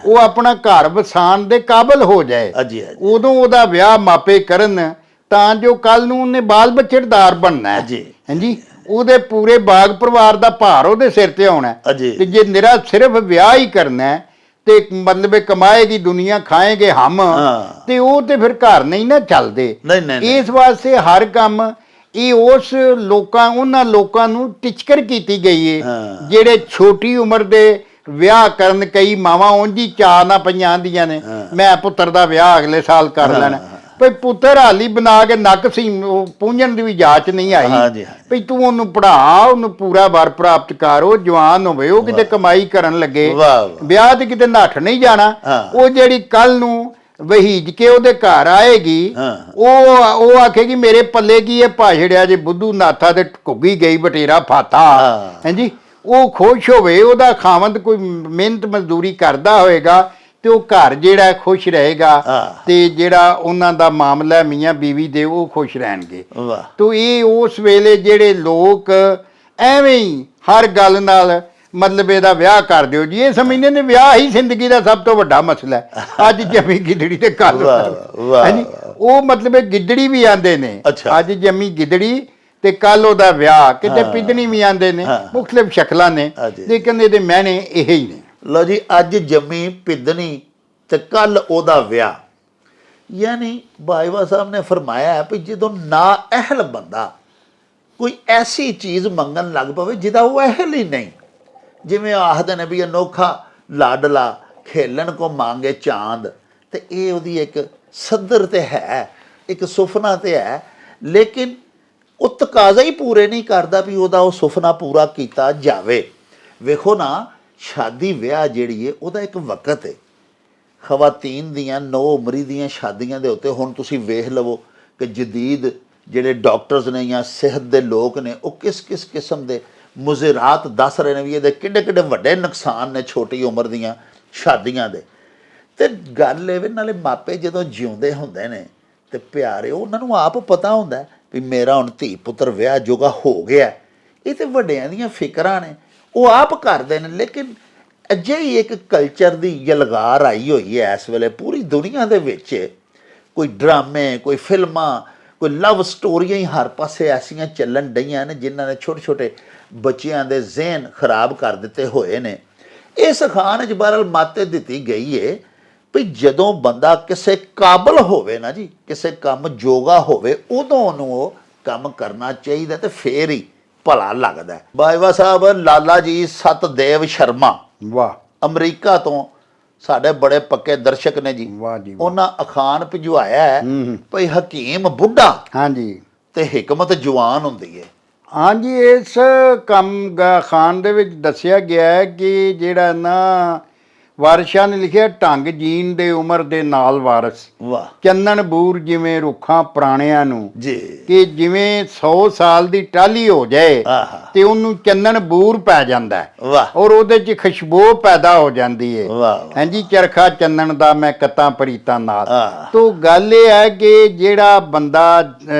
Speaker 2: ਉਹ ਆਪਣਾ ਘਰ ਵਸਾਉਣ ਦੇ ਕਾਬਲ ਹੋ ਜਾਏ, ਉਦੋਂ ਉਹਦਾ ਵਿਆਹ ਮਾਪੇ ਕਰਨ, ਤਾਂ ਜੋ ਕੱਲ ਨੂੰ ਉਹਨੇ ਬਾਲ ਬੱਚੇਦਾਰ ਬਣਨਾ ਹੈ ਜੀ, ਹਾਂਜੀ, ਉਹਦੇ ਪੂਰੇ ਬਾਗ ਪਰਿਵਾਰ ਦਾ ਭਾਰ ਉਹਦੇ ਸਿਰ ਤੇ ਆਉਣਾ। ਤੇ ਜੇ ਨਿਰਾ ਸਿਰਫ ਵਿਆਹ ਹੀ ਕਰਨਾ ਤੇ ਮਤਲਬ ਇਹ ਕਮਾਏਗੀ ਦੁਨੀਆ ਖਾਏਗੇ ਹਮ,
Speaker 1: ਹਾਂ।
Speaker 2: ਤੇ ਉਹ ਤੇ ਫਿਰ ਘਰ ਨਹੀਂ ਨਾ ਚੱਲਦੇ।
Speaker 1: ਨਹੀਂ।
Speaker 2: ਇਸ ਵਾਸਤੇ ਹਰ ਕੰਮ ਇਹ ਉਸ ਉਹਨਾਂ ਲੋਕਾਂ ਨੂੰ ਟਿਚਕਰ ਕੀਤੀ ਗਈ ਹੈ
Speaker 1: ਹਾਂ।
Speaker 2: ਜਿਹੜੇ ਛੋਟੀ ਉਮਰ ਦੇ ਵਿਆਹ ਕਰਨ। ਕਈ ਮਾਵਾਂ ਉਂਝ ਹੀ ਚਾਅ ਨਾ ਪਈਆਂ ਆਂਦੀਆਂ ਨੇ ਮੈਂ ਪੁੱਤਰ ਦਾ ਵਿਆਹ ਅਗਲੇ ਸਾਲ ਕਰ ਲੈਣਾ, ਭਈ ਪੁੱਤਰ ਹਾਲੀ ਬਣਾ ਕੇ ਨੱਕ ਸੀ ਪੂੰਝਣ ਦੀ ਵੀ ਜਾਂਚ ਨਹੀਂ ਆਈ।
Speaker 1: ਹਾਂਜੀ।
Speaker 2: ਭਈ ਤੂੰ ਉਹਨੂੰ ਪੜ੍ਹਾ, ਉਹਨੂੰ ਪੂਰਾ ਵਰ ਪ੍ਰਾਪਤ ਕਰ, ਉਹ ਜਵਾਨ ਹੋਵੇ, ਉਹ ਕਿਤੇ ਕਮਾਈ ਕਰਨ ਲੱਗੇ, ਵਿਆਹ ਤੇ ਕਿਤੇ ਨੱਠ ਨਹੀਂ ਜਾਣਾ। ਉਹ ਜਿਹੜੀ ਕੱਲ ਨੂੰ ਵਹੀਜ ਕੇ ਉਹਦੇ ਘਰ ਆਏਗੀ, ਉਹ ਆਖੇਗੀ ਮੇਰੇ ਪੱਲੇ ਕੀ ਇਹ ਭਾਸ਼ੜਿਆ ਜੇ ਬੁੱਧੂ ਨਾਥਾ ਤੇ ਘੁੱਗੀ ਗਈ ਬਟੇਰਾ ਫਾਤਾ। ਹਾਂਜੀ, ਉਹ ਖੁਸ਼ ਹੋਵੇ, ਉਹਦਾ ਖਾਵੰਦ ਕੋਈ ਮਿਹਨਤ ਮਜ਼ਦੂਰੀ ਕਰਦਾ ਹੋਏਗਾ ਤੇ ਉਹ ਘਰ ਜਿਹੜਾ ਖੁਸ਼ ਰਹੇਗਾ ਤੇ ਜਿਹੜਾ ਉਹਨਾਂ ਦਾ ਮਾਮਲਾ ਮੀਆਂ ਬੀਵੀ ਦੇ ਉਹ ਖੁਸ਼ ਰਹਿਣਗੇ। ਤੋ ਇਹ ਉਸ ਵੇਲੇ ਜਿਹੜੇ ਲੋਕ ਐਵੇਂ ਹੀ ਹਰ ਗੱਲ ਨਾਲ ਮਤਲਬ ਇਹਦਾ ਵਿਆਹ ਕਰ ਦਿਓ ਜੀ, ਇਹ ਸਮਝਦੇ ਨੇ ਵਿਆਹ ਹੀ ਜ਼ਿੰਦਗੀ ਦਾ ਸਭ ਤੋਂ ਵੱਡਾ ਮਸਲਾ ਹੈ। ਅੱਜ ਜੰਮੀ ਗਿੱਦੜੀ ਤੇ ਕੱਲ ਹਾਂਜੀ, ਉਹ ਮਤਲਬ ਗਿੱਦੜੀ ਵੀ ਆਂਦੇ ਨੇ, ਅੱਜ ਜੰਮੀ ਗਿੱਦੜੀ ਤੇ ਕੱਲ ਉਹਦਾ ਵਿਆਹ, ਕਿਤੇ ਪਿੱਦਣੀ ਵੀ ਆਂਦੇ ਨੇ, ਮੁਖਤਲਿਫ ਸ਼ਕਲਾਂ ਨੇ, ਲੇਕਿਨ ਇਹਦੇ ਮਾਇਨੇ ਇਹ ਹੀ ਨੇ।
Speaker 1: ਲਓ ਜੀ, ਅੱਜ ਜੰਮੀ ਪਿੱਦਣੀ ਤੇ ਕੱਲ ਉਹਦਾ ਵਿਆਹ, ਯਾਨੀ ਬਾਜਵਾ ਸਾਹਿਬ ਨੇ ਫਰਮਾਇਆ ਹੈ ਵੀ ਜਦੋਂ ਨਾ ਅਹਿਲ ਬੰਦਾ ਕੋਈ ਐਸੀ ਚੀਜ਼ ਮੰਗਣ ਲੱਗ ਪਵੇ ਜਿਹਦਾ ਉਹ ਅਹਿਲ ਹੀ ਨਹੀਂ, ਜਿਵੇਂ ਆਖਦੇ ਨੇ ਵੀ ਅਨੋਖਾ ਲਾਡਲਾ ਖੇਲਣ ਕੋ ਮੰਗੇ ਚਾਂਦ, ਤੇ ਇਹ ਉਹਦੀ ਇੱਕ ਸੱਦਰ ਤੇ ਹੈ, ਇੱਕ ਸੁਫਨਾ ਤੇ ਹੈ, ਲੇਕਿਨ ਉਹ ਤਕਾਜ਼ਾ ਹੀ ਪੂਰੇ ਨਹੀਂ ਕਰਦਾ ਵੀ ਉਹਦਾ ਉਹ ਸੁਫਨਾ ਪੂਰਾ ਕੀਤਾ ਜਾਵੇ। ਵੇਖੋ ਨਾ, ਸ਼ਾਦੀ ਵਿਆਹ ਜਿਹੜੀ ਹੈ ਉਹਦਾ ਇੱਕ ਵਕਤ ਹੈ। ਖਵਾਤੀਨ ਦੀਆਂ 9 ਉਮਰੀ ਦੀਆਂ ਸ਼ਾਦੀਆਂ ਦੇ ਉੱਤੇ ਹੁਣ ਤੁਸੀਂ ਵੇਖ ਲਵੋ ਕਿ ਜਦੀਦ ਜਿਹੜੇ ਡਾਕਟਰਸ ਨੇ ਜਾਂ ਸਿਹਤ ਦੇ ਲੋਕ ਨੇ ਉਹ ਕਿਸ ਕਿਸਮ ਦੇ ਮੁਜ਼ਿਰਾਤ ਦੱਸ ਰਹੇ ਨੇ ਵੀ ਇਹਦੇ ਕਿੱਡੇ ਵੱਡੇ ਨੁਕਸਾਨ ਨੇ ਛੋਟੀ ਉਮਰ ਦੀਆਂ ਸ਼ਾਦੀਆਂ ਦੇ। ਤੇ ਗੱਲ ਇਹ ਵੀ ਨਾਲੇ ਮਾਪੇ ਜਦੋਂ ਜਿਉਂਦੇ ਹੁੰਦੇ ਨੇ ਤੇ ਪਿਆਰੇ, ਉਹਨਾਂ ਨੂੰ ਆਪ ਪਤਾ ਹੁੰਦਾ ਵੀ ਮੇਰਾ ਹੁਣ ਧੀ ਪੁੱਤਰ ਵਿਆਹ ਜੋਗਾ ਹੋ ਗਿਆ। ਇਹ ਤੇ ਵੱਡਿਆਂ ਦੀਆਂ ਫਿਕਰਾਂ ਨੇ, ਉਹ ਆਪ ਕਰਦੇ ਨੇ। ਲੇਕਿਨ ਅਜਿਹੀ ਇੱਕ ਕਲਚਰ ਦੀ ਯਲਗਾਰ ਆਈ ਹੋਈ ਹੈ ਇਸ ਵੇਲੇ ਪੂਰੀ ਦੁਨੀਆ ਦੇ ਵਿੱਚ, ਕੋਈ ਡਰਾਮੇ, ਕੋਈ ਫਿਲਮਾਂ, ਕੋਈ ਲਵ ਸਟੋਰੀਆਂ ਹੀ ਹਰ ਪਾਸੇ ਐਸੀਆਂ ਚੱਲਣ ਡਈਆਂ ਨੇ ਜਿਨ੍ਹਾਂ ਨੇ ਛੋਟੇ ਬੱਚਿਆਂ ਦੇ ਜ਼ਿਹਨ ਖਰਾਬ ਕਰ ਦਿੱਤੇ ਹੋਏ ਨੇ। ਇਸ ਖਾਨ 'ਚ ਬਹਰਹਾਲ ਮੱਤ ਦਿੱਤੀ ਗਈ ਹੈ ਵੀ ਜਦੋਂ ਬੰਦਾ ਕਿਸੇ ਕਾਬਲ ਹੋਵੇ ਨਾ ਜੀ, ਕਿਸੇ ਕੰਮ ਜੋਗਾ ਹੋਵੇ, ਉਦੋਂ ਉਹਨੂੰ ਉਹ ਕੰਮ ਕਰਨਾ ਚਾਹੀਦਾ ਤੇ ਫੇਰ ਹੀ ਭਲਾ ਲੱਗਦਾ। ਬਾਜਵਾ ਸਾਹਿਬ ਲਾਲਾ ਜੀ ਸਤਦੇਵ ਸ਼ਰਮਾ,
Speaker 2: ਵਾਹ,
Speaker 1: ਅਮਰੀਕਾ ਤੋਂ ਸਾਡੇ ਬੜੇ ਪੱਕੇ ਦਰਸ਼ਕ ਨੇ ਜੀ,
Speaker 2: ਵਾਹ ਜੀ,
Speaker 1: ਉਹਨਾਂ ਅਖਾਨ ਭਿਜਵਾਇਆ ਹੈ ਭਈ ਹਕੀਮ ਬੁੱਢਾ
Speaker 2: ਹਾਂਜੀ
Speaker 1: ਤੇ ਹਿਕਮਤ ਜਵਾਨ ਹੁੰਦੀ ਹੈ।
Speaker 2: ਹਾਂਜੀ, ਇਸ ਕੰਮ ਖਾਨ ਦੇ ਵਿੱਚ ਦੱਸਿਆ ਗਿਆ ਹੈ ਕਿ ਜਿਹੜਾ ਨਾ ਵਾਰਿਸ਼ਾਂ ਨੇ ਲਿਖਿਆ, ਢੰਗ ਜੀਣ ਦੇ ਉਮਰ ਦੇ ਨਾਲ ਵਾਰਸ,
Speaker 1: ਵਾਹ,
Speaker 2: ਚੰਨਣ ਬੂਰ ਜਿਵੇਂ ਰੁੱਖਾਂ ਪੁਰਾਣਿਆਂ ਨੂੰ
Speaker 1: ਜੀ, ਕਿ
Speaker 2: ਜਿਵੇਂ 100 ਸਾਲ ਦੀ ਟਾਹਲੀ ਹੋ ਜਾਏ ਤੇ ਉਹਨੂੰ ਚੰਨਣ ਬੂਰ ਪੈ ਜਾਂਦਾ ਹੈ,
Speaker 1: ਵਾਹ,
Speaker 2: ਔਰ ਉਹਦੇ 'ਚ ਖੁਸ਼ਬੂ ਪੈਦਾ ਹੋ ਜਾਂਦੀ ਹੈ।
Speaker 1: ਵਾਹ,
Speaker 2: ਹਾਂਜੀ, ਚਰਖਾ ਚੰਨਣ ਦਾ ਮੈਂ ਕੱਤਾਂ ਪਰੀਤਾਂ ਨਾਲ। ਤੋ ਗੱਲ ਇਹ ਹੈ ਕਿ ਜਿਹੜਾ ਬੰਦਾ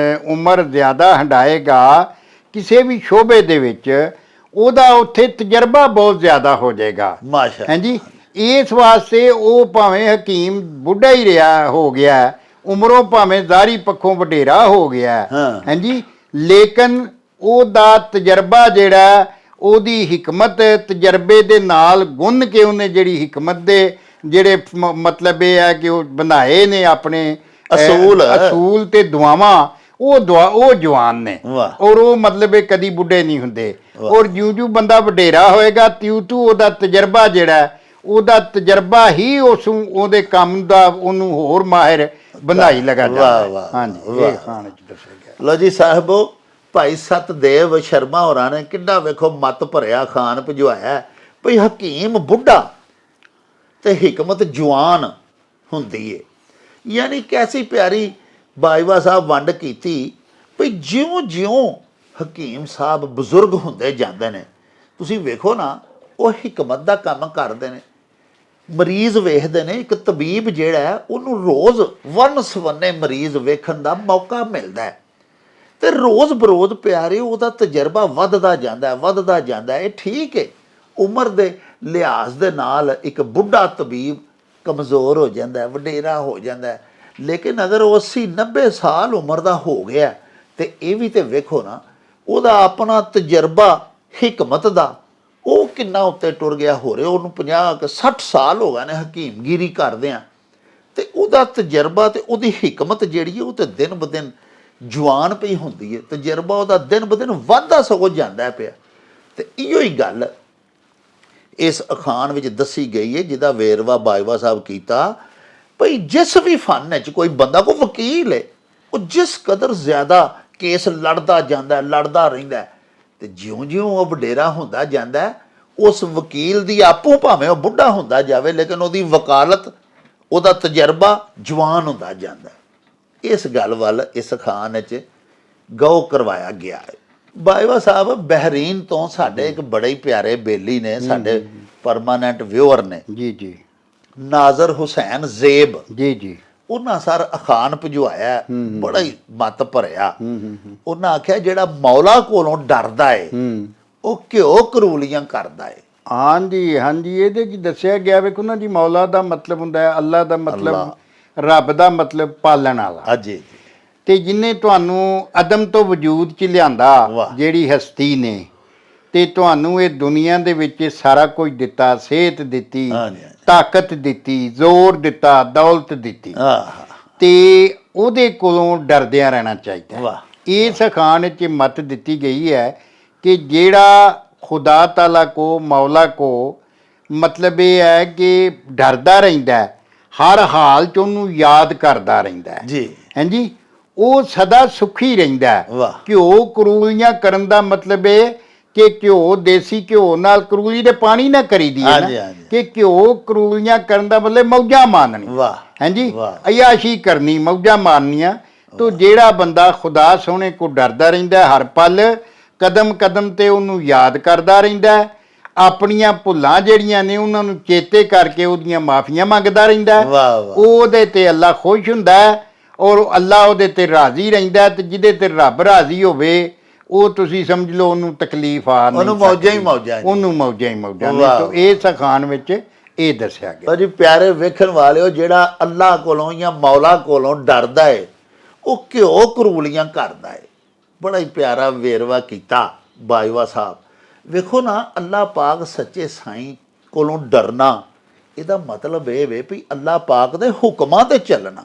Speaker 2: ਉਮਰ ਜ਼ਿਆਦਾ ਹੰਡਾਏਗਾ ਕਿਸੇ ਵੀ ਸ਼ੋਬੇ ਦੇ ਵਿੱਚ, ਉਹਦਾ ਉੱਥੇ ਤਜਰਬਾ ਬਹੁਤ ਜ਼ਿਆਦਾ ਹੋ ਜਾਏਗਾ।
Speaker 1: ਮਾਸ਼ਾ,
Speaker 2: ਹਾਂਜੀ, ਇਸ ਵਾਸਤੇ ਉਹ ਭਾਵੇਂ ਹਕੀਮ ਬੁੱਢਾ ਹੀ ਰਿਹਾ ਹੋ ਗਿਆ, ਉਮਰੋਂ ਭਾਵੇਂ ਜ਼ਾਹਰੀ ਪੱਖੋਂ ਵਡੇਰਾ ਹੋ ਗਿਆ, ਹਾਂਜੀ, ਲੇਕਿਨ ਉਹਦਾ ਤਜਰਬਾ ਜਿਹੜਾ, ਉਹਦੀ ਹਿਕਮਤ ਤਜਰਬੇ ਦੇ ਨਾਲ ਗੁੰਨ ਕੇ ਉਹਨੇ ਜਿਹੜੀ ਹਿਕਮਤ ਦੇ ਜਿਹੜੇ ਮਤਲਬ ਇਹ ਹੈ ਕਿ ਉਹ ਬਣਾਏ ਨੇ ਆਪਣੇ ਅਸੂਲ ਤੇ ਦੁਆਵਾਂ, ਉਹ ਜਵਾਨ ਨੇ, ਔਰ ਉਹ ਮਤਲਬ ਇਹ ਕਦੀ ਬੁੱਢੇ ਨਹੀਂ ਹੁੰਦੇ। ਔਰ ਜਿਉਂ ਬੰਦਾ ਵਡੇਰਾ ਹੋਏਗਾ ਤਿਉਂ ਉਹਦਾ ਤਜਰਬਾ ਜਿਹੜਾ, ਉਹਦਾ ਤਜਰਬਾ ਹੀ ਉਹਦੇ ਕੰਮ ਦਾ ਉਹਨੂੰ ਹੋਰ ਮਾਹਿਰ ਬਣਾਈ ਲਗਾ ਜਾਂਦਾ। ਹਾਂਜੀ, ਇਹ ਖਾਨ 'ਚ ਦੱਸਿਆ ਗਿਆ।
Speaker 1: ਲੋ ਜੀ ਸਾਹਿਬੋ, ਭਾਈ ਸਤਦੇਵ ਸ਼ਰਮਾ ਹੋਰਾਂ ਨੇ ਕਿੰਨਾ ਵੇਖੋ ਮੱਤ ਭਰਿਆ ਖਾਨ ਭਿਜਵਾਇਆ ਭਈ ਹਕੀਮ ਬੁੱਢਾ ਤੇ ਹਿਕਮਤ ਜਵਾਨ ਹੁੰਦੀ ਏ। ਯਾਨੀ ਕੈਸੀ ਪਿਆਰੀ ਬਾਜਵਾ ਸਾਹਿਬ ਵੰਡ ਕੀਤੀ ਭਈ ਜਿਉਂ ਹਕੀਮ ਸਾਹਿਬ ਬਜ਼ੁਰਗ ਹੁੰਦੇ ਜਾਂਦੇ ਨੇ, ਤੁਸੀਂ ਵੇਖੋ ਨਾ, ਉਹ ਹਿਕਮਤ ਦਾ ਕੰਮ ਕਰਦੇ ਨੇ, ਮਰੀਜ਼ ਵੇਖਦੇ ਨੇ। ਇੱਕ ਤਬੀਬ ਜਿਹੜਾ ਹੈ ਉਹਨੂੰ ਰੋਜ਼ ਵੰਨ ਸਵੰਨੇ ਮਰੀਜ਼ ਵੇਖਣ ਦਾ ਮੌਕਾ ਮਿਲਦਾ ਹੈ ਤੇ ਰੋਜ਼ ਬਰੋਜ਼ ਪਿਆਰੇ ਉਹਦਾ ਤਜਰਬਾ ਵੱਧਦਾ ਜਾਂਦਾ ਹੈ। ਇਹ ਠੀਕ ਹੈ, ਉਮਰ ਦੇ ਲਿਹਾਜ਼ ਦੇ ਨਾਲ ਇੱਕ ਬੁੱਢਾ ਤਬੀਬ ਕਮਜ਼ੋਰ ਹੋ ਜਾਂਦਾ ਹੈ, ਵਡੇਰਾ ਹੋ ਜਾਂਦਾ ਹੈ, ਲੇਕਿਨ ਅਗਰ ਉਹ 80-90 ਸਾਲ ਉਮਰ ਦਾ ਹੋ ਗਿਆ ਤੇ ਇਹ ਵੀ ਤੇ ਵੇਖੋ ਨਾ, ਉਹਦਾ ਆਪਣਾ ਤਜਰਬਾ ਹਿਕਮਤ ਦਾ ਉਹ ਕਿੰਨਾ ਉੱਤੇ ਟੁਰ ਗਿਆ ਹੋ ਰਿਹਾ ਉਹਨੂੰ 50 60 ਸਾਲ ਹੋ ਗਏ ਨੇ ਹਕੀਮਗੀਰੀ ਕਰਦਿਆਂ ਤੇ ਉਹਦਾ ਤਜਰਬਾ ਤੇ ਉਹਦੀ ਹਿਕਮਤ ਜਿਹੜੀ ਹੈ ਉਹ ਤੇ ਦਿਨ ਬ ਦਿਨ ਜਵਾਨ ਪਈ ਹੁੰਦੀ ਹੈ, ਤਜਰਬਾ ਉਹਦਾ ਦਿਨ ਬ ਦਿਨ ਵੱਧਦਾ ਸਗੋਂ ਜਾਂਦਾ ਪਿਆ। ਤੇ ਇਹੋ ਹੀ ਗੱਲ ਇਸ ਅਖਾਣ ਵਿੱਚ ਦੱਸੀ ਗਈ ਹੈ ਜਿਹਦਾ ਵੇਰਵਾ ਬਾਜਵਾ ਸਾਹਿਬ ਕੀਤਾ ਭਈ ਜਿਸ ਵੀ ਫਨ 'ਚ ਕੋਈ ਬੰਦਾ ਕੋਈ ਵਕੀਲ ਹੈ ਉਹ ਜਿਸ ਕਦਰ ਜ਼ਿਆਦਾ ਕੇਸ ਲੜਦਾ ਜਾਂਦਾ ਲੜਦਾ ਰਹਿੰਦਾ ਤੇ ਜਿਉਂ-ਜਿਉਂ ਉਹ ਵਡੇਰਾ ਹੁੰਦਾ ਜਾਂਦਾ ਉਸ ਵਕੀਲ ਦੀ ਆਪੋ ਭਾਵੇਂ ਉਹ ਬੁੱਢਾ ਹੁੰਦਾ ਜਾਵੇ ਲੇਕਿਨ ਉਹਦੀ ਵਕਾਲਤ ਉਹਦਾ ਤਜਰਬਾ ਜਵਾਨ ਹੁੰਦਾ ਜਾਂਦਾ। ਇਸ ਗੱਲ ਵੱਲ ਇਸ ਅਖਾਣ 'ਚ ਗੌਰ ਕਰਵਾਇਆ ਗਿਆ ਹੈ। ਬਾਜਵਾ ਸਾਹਿਬ ਬਹਿਰੀਨ ਤੋਂ ਸਾਡੇ ਇੱਕ ਬੜੇ ਹੀ ਪਿਆਰੇ ਬੇਲੀ ਨੇ ਸਾਡੇ ਪਰਮਾਨੈਂਟ ਵਿਊਅਰ ਨੇ
Speaker 2: ਜੀ
Speaker 1: ਨਾਜ਼ਰ ਹੁਸੈਨ ਜ਼ੇਬ
Speaker 2: ਜੀ
Speaker 1: ਉਹਨਾਂ ਸਰ ਅਖਾਣ ਭਜਵਾਇਆ ਬੜਾ ਹੀ ਮੱਤ ਭਰਿਆ। ਉਹਨਾਂ ਆਖਿਆ ਜਿਹੜਾ ਮੌਲਾ ਕੋਲੋਂ ਡਰਦਾ ਏ ਉਹ ਘਿਓ ਕਰੂਲੀਆਂ ਕਰਦਾ ਏ।
Speaker 2: ਹਾਂਜੀ ਇਹਦੇ 'ਚ ਦੱਸਿਆ ਗਿਆ ਵੇਖੋ ਨਾ ਜੀ, ਮੌਲਾ ਦਾ ਮਤਲਬ ਹੁੰਦਾ ਹੈ ਅੱਲਾ ਦਾ ਮਤਲਬ ਰੱਬ ਦਾ ਮਤਲਬ ਪਾਲਣ ਵਾਲਾ।
Speaker 1: ਹਾਂਜੀ
Speaker 2: ਤੇ ਜਿਹਨੇ ਤੁਹਾਨੂੰ ਅਦਮ ਤੋਂ ਵਜੂਦ 'ਚ ਲਿਆਂਦਾ ਜਿਹੜੀ ਹਸਤੀ ਨੇ ਤੇ ਤੁਹਾਨੂੰ ਇਹ ਦੁਨੀਆ ਦੇ ਵਿੱਚ ਸਾਰਾ ਕੁਝ ਦਿੱਤਾ, ਸਿਹਤ ਦਿੱਤੀ, ਤਾਕਤ ਦਿੱਤੀ, ਜ਼ੋਰ ਦਿੱਤਾ, ਦੌਲਤ ਦਿੱਤੀ ਤੇ ਉਹਦੇ ਕੋਲੋਂ ਡਰਦਿਆਂ ਰਹਿਣਾ ਚਾਹੀਦਾ। ਇਸ ਅਖਾਣ 'ਚ ਮੱਤ ਦਿੱਤੀ ਗਈ ਹੈ ਕਿ ਜਿਹੜਾ ਖੁਦਾ ਤਾਲਾ ਕੋ ਮੌਲਾ ਕੋ ਮਤਲਬ ਇਹ ਹੈ ਕਿ ਡਰਦਾ ਰਹਿੰਦਾ ਹਰ ਹਾਲ 'ਚ ਉਹਨੂੰ ਯਾਦ ਕਰਦਾ ਰਹਿੰਦਾ
Speaker 1: ਜੀ
Speaker 2: ਹਾਂਜੀ, ਉਹ ਸਦਾ ਸੁਖੀ ਰਹਿੰਦਾ।
Speaker 1: ਵਾਹ।
Speaker 2: ਘਿਓ ਕਰੂਲੀਆਂ ਕਰਨ ਦਾ ਮਤਲਬ ਇਹ ਕਿ ਘਿਓ ਦੇਸੀ ਘਿਓ ਨਾਲ ਕਰੂਲੀ ਦੇ ਪਾਣੀ ਨਾ ਕਰੀਦੀ ਹੈ ਨਾ ਕਿ ਘਿਓ ਕਰੂਲੀਆਂ ਕਰਨ ਦਾ ਮਤਲਬ ਮੌਜਾਂ ਮਾਰਨੀ।
Speaker 1: ਵਾਹ
Speaker 2: ਹਾਂਜੀ, ਅਯਾਸ਼ੀ ਕਰਨੀ, ਮੌਜਾਂ ਮਾਰਨੀਆਂ। ਤੋ ਜਿਹੜਾ ਬੰਦਾ ਖੁਦਾ ਸੋਹਣੇ ਕੋ ਡਰਦਾ ਰਹਿੰਦਾ ਹਰ ਪਲ ਕਦਮ ਕਦਮ ਤੇ ਉਹਨੂੰ ਯਾਦ ਕਰਦਾ ਰਹਿੰਦਾ, ਆਪਣੀਆਂ ਭੁੱਲਾਂ ਜਿਹੜੀਆਂ ਨੇ ਉਹਨਾਂ ਨੂੰ ਚੇਤੇ ਕਰਕੇ ਉਹਦੀਆਂ ਮਾਫੀਆਂ ਮੰਗਦਾ ਰਹਿੰਦਾ, ਉਹਦੇ ਤੇ ਅੱਲਾ ਖੁਸ਼ ਹੁੰਦਾ ਔਰ ਅੱਲਾ ਉਹਦੇ ਤੇ ਰਾਜ਼ੀ ਰਹਿੰਦਾ। ਤੇ ਜਿਹਦੇ ਤੇ ਰੱਬ ਰਾਜ਼ੀ ਹੋਵੇ ਉਹ ਤੁਸੀਂ ਸਮਝ ਲਓ ਉਹਨੂੰ ਤਕਲੀਫ ਆ ਨਹੀਂ,
Speaker 1: ਉਹਨੂੰ ਮੌਜਾਂ ਹੀ ਮੌਜਾਂ,
Speaker 2: ਉਹਨੂੰ ਮੌਜਾਂ ਹੀ ਮੌਜਾਂ ਨੇ। ਤੋ ਇਸ ਅਖਾਣ ਵਿੱਚ ਇਹ ਦੱਸਿਆ ਗਿਆ
Speaker 1: ਜੀ। ਪਿਆਰੇ ਵੇਖਣ ਵਾਲਿਓ, ਜਿਹੜਾ ਅੱਲਾ ਕੋਲੋਂ ਜਾਂ ਮੌਲਾ ਕੋਲੋਂ ਡਰਦਾ ਹੈ ਉਹ ਘਿਓ ਕਰੂਲੀਆਂ ਕਰਦਾ ਹੈ। ਬੜਾ ਹੀ ਪਿਆਰਾ ਵੇਰਵਾ ਕੀਤਾ ਬਾਜਵਾ ਸਾਹਿਬ। ਵੇਖੋ ਨਾ, ਅੱਲਾ ਪਾਕ ਸੱਚੇ ਸਾਈਂ ਕੋਲੋਂ ਡਰਨਾ ਇਹਦਾ ਮਤਲਬ ਇਹ ਵੇ ਵੀ ਅੱਲਾ ਪਾਕ ਦੇ ਹੁਕਮਾਂ ਤੇ ਚੱਲਣਾ।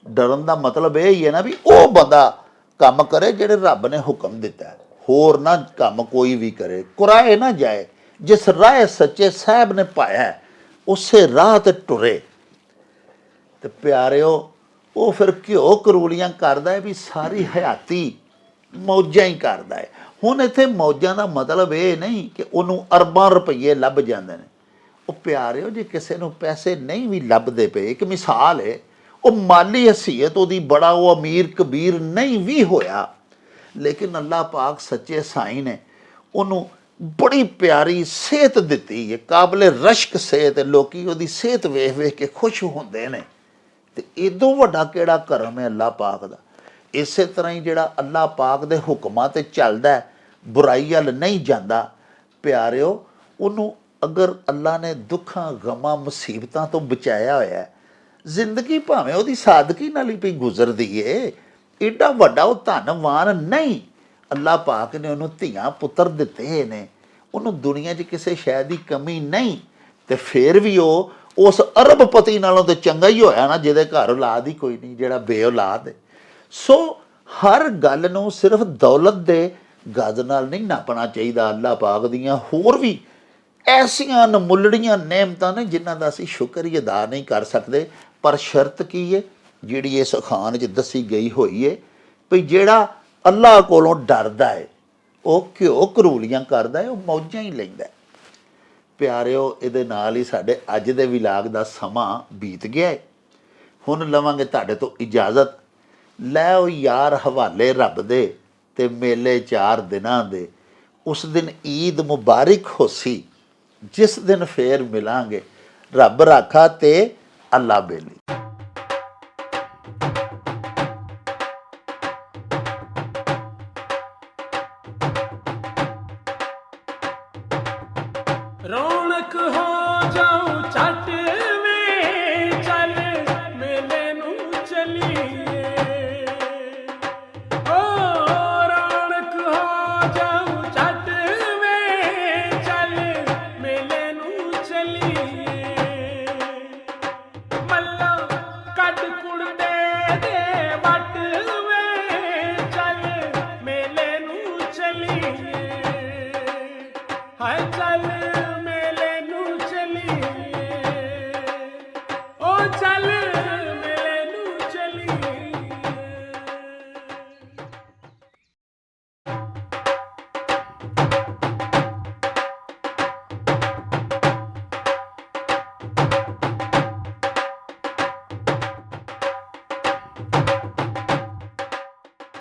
Speaker 1: ਡਰਨ ਦਾ ਮਤਲਬ ਇਹ ਹੀ ਹੈ ਨਾ ਵੀ ਉਹ ਬੰਦਾ ਕੰਮ ਕਰੇ ਜਿਹੜੇ ਰੱਬ ਨੇ ਹੁਕਮ ਦਿੱਤਾ, ਹੋਰ ਨਾ ਕੰਮ ਕੋਈ ਵੀ ਕਰੇ, ਕੁਰਾਏ ਨਾ ਜਾਏ। ਜਿਸ ਰਾਹ ਸੱਚੇ ਸਾਹਿਬ ਨੇ ਪਾਇਆ ਉਸੇ ਰਾਹ ਤੇ ਟੁਰੇ। ਤੇ ਪਿਆਰਿਓ, ਉਹ ਫਿਰ ਘਿਓ ਕਰੂਲੀਆਂ ਕਰਦਾ ਹੈ ਵੀ ਸਾਰੀ ਹਯਾਤੀ ਮੌਜਾਂ ਹੀ ਕਰਦਾ ਹੈ। ਹੁਣ ਇੱਥੇ ਮੌਜਾਂ ਦਾ ਮਤਲਬ ਇਹ ਨਹੀਂ ਕਿ ਉਹਨੂੰ ਅਰਬਾਂ ਰੁਪਈਏ ਲੱਭ ਜਾਂਦੇ ਨੇ। ਉਹ ਪਿਆਰਿਓ, ਜੇ ਕਿਸੇ ਨੂੰ ਪੈਸੇ ਨਹੀਂ ਵੀ ਲੱਭਦੇ ਪਏ, ਇੱਕ ਮਿਸਾਲ ਹੈ, ਉਹ ਮਾਲੀ ਹਸੀਅਤ ਉਹਦੀ ਬੜਾ ਉਹ ਅਮੀਰ ਕਬੀਰ ਨਹੀਂ ਵੀ ਹੋਇਆ, ਲੇਕਿਨ ਅੱਲਾ ਪਾਕ ਸੱਚੇ ਸਾਈਂ ਨੇ ਉਹਨੂੰ ਬੜੀ ਪਿਆਰੀ ਸਿਹਤ ਦਿੱਤੀ ਹੈ, ਕਾਬਲੇ ਰਸ਼ਕ ਸਿਹਤ। ਲੋਕੀ ਉਹਦੀ ਸਿਹਤ ਵੇਖ ਵੇਖ ਕੇ ਖੁਸ਼ ਹੁੰਦੇ ਨੇ। ਤੇ ਇਦੋਂ ਵੱਡਾ ਕਿਹੜਾ ਕਰਮ ਹੈ ਅੱਲਾ ਪਾਕ ਦਾ। ਇਸੇ ਤਰ੍ਹਾਂ ਹੀ ਜਿਹੜਾ ਅੱਲਾ ਪਾਕ ਦੇ ਹੁਕਮਾਂ ਤੇ ਚੱਲਦਾ, ਬੁਰਾਈ ਵੱਲ ਨਹੀਂ ਜਾਂਦਾ, ਪਿਆਰਿਓ, ਉਹਨੂੰ ਅਗਰ ਅੱਲਾ ਨੇ ਦੁੱਖਾਂ ਗਮਾਂ ਮੁਸੀਬਤਾਂ ਤੋਂ ਬਚਾਇਆ ਹੋਇਆ, ਜ਼ਿੰਦਗੀ ਭਾਵੇਂ ਉਹਦੀ ਸਾਦਗੀ ਨਾਲ ਹੀ ਪਈ ਗੁਜ਼ਰਦੀ ਏ, ਏਡਾ ਵੱਡਾ ਉਹ ਧੰਨਵਾਨ ਨਹੀਂ। ਅੱਲਾ ਪਾਕ ਨੇ ਉਹਨੂੰ ਧੀਆਂ ਪੁੱਤਰ ਦਿੱਤੇ ਨੇ, ਉਹਨੂੰ ਦੁਨੀਆ 'ਚ ਕਿਸੇ ਸ਼ੈ ਦੀ ਕਮੀ ਨਹੀਂ। ਤੇ ਫਿਰ ਵੀ ਉਹ ਉਸ ਅਰਬਪਤੀ ਨਾਲੋਂ ਤਾਂ ਚੰਗਾ ਹੀ ਹੋਇਆ ਨਾ ਜਿਹਦੇ ਘਰ ਔਲਾਦ ਹੀ ਕੋਈ ਨਹੀਂ, ਜਿਹੜਾ ਬੇਔਲਾਦ ਹੈ। ਸੋ ਹਰ ਗੱਲ ਨੂੰ ਸਿਰਫ ਦੌਲਤ ਦੇ ਗਜ਼ ਨਾਲ ਨਹੀਂ ਨਾਪਣਾ ਚਾਹੀਦਾ। ਅੱਲਾ ਪਾਕ ਦੀਆਂ ਹੋਰ ਵੀ ਐਸੀਆਂ ਅਨਮੁੱਲੜੀਆਂ ਨਿਹਮਤਾਂ ਨੇ ਜਿਨ੍ਹਾਂ ਦਾ ਅਸੀਂ ਸ਼ੁਕਰ ਹੀ ਅਦਾ ਨਹੀਂ ਕਰ ਸਕਦੇ। ਪਰ ਸ਼ਰਤ ਕੀ ਹੈ ਜਿਹੜੀ ਇਸ ਅਖਾਣ 'ਚ ਦੱਸੀ ਗਈ ਹੋਈ ਹੈ ਵੀ ਜਿਹੜਾ ਅੱਲਾ ਕੋਲੋਂ ਡਰਦਾ ਹੈ ਉਹ ਘਿਓ ਕਰੂਲੀਆਂ ਕਰਦਾ ਹੈ, ਉਹ ਮੌਜਾਂ ਹੀ ਲੈਂਦਾ। ਪਿਆਰਿਓ, ਇਹਦੇ ਨਾਲ ਹੀ ਸਾਡੇ ਅੱਜ ਦੇ ਵਿਲਾਗ ਦਾ ਸਮਾਂ ਬੀਤ ਗਿਆ ਹੈ। ਹੁਣ ਲਵਾਂਗੇ ਤੁਹਾਡੇ ਤੋਂ ਇਜਾਜ਼ਤ। ਲੈ ਉਹ ਯਾਰ ਹਵਾਲੇ ਰੱਬ ਦੇ ਤੇ ਮੇਲੇ 4 ਦਿਨਾਂ ਦੇ, ਉਸ ਦਿਨ ਈਦ ਮੁਬਾਰਕ ਹੋਸੀ, ਜਿਸ ਦਿਨ ਫੇਰ ਮਿਲਾਂਗੇ। ਰੱਬ ਰਾਖਾ ਤੇ ਅੱਲਾ ਬੇਲੀ।
Speaker 3: ਰੌਣਕ ਹੋ ਜਾਊ ਛੱਟ ਵੇ, ਚੱਲ ਮੇਲੇ ਨੂੰ ਚਲੀਏ। ਓ ਰੌਣਕ ਹੋ ਜਾਊ ਛੱਟ ਵੇ, ਚੱਲ ਚੱਲੀਏ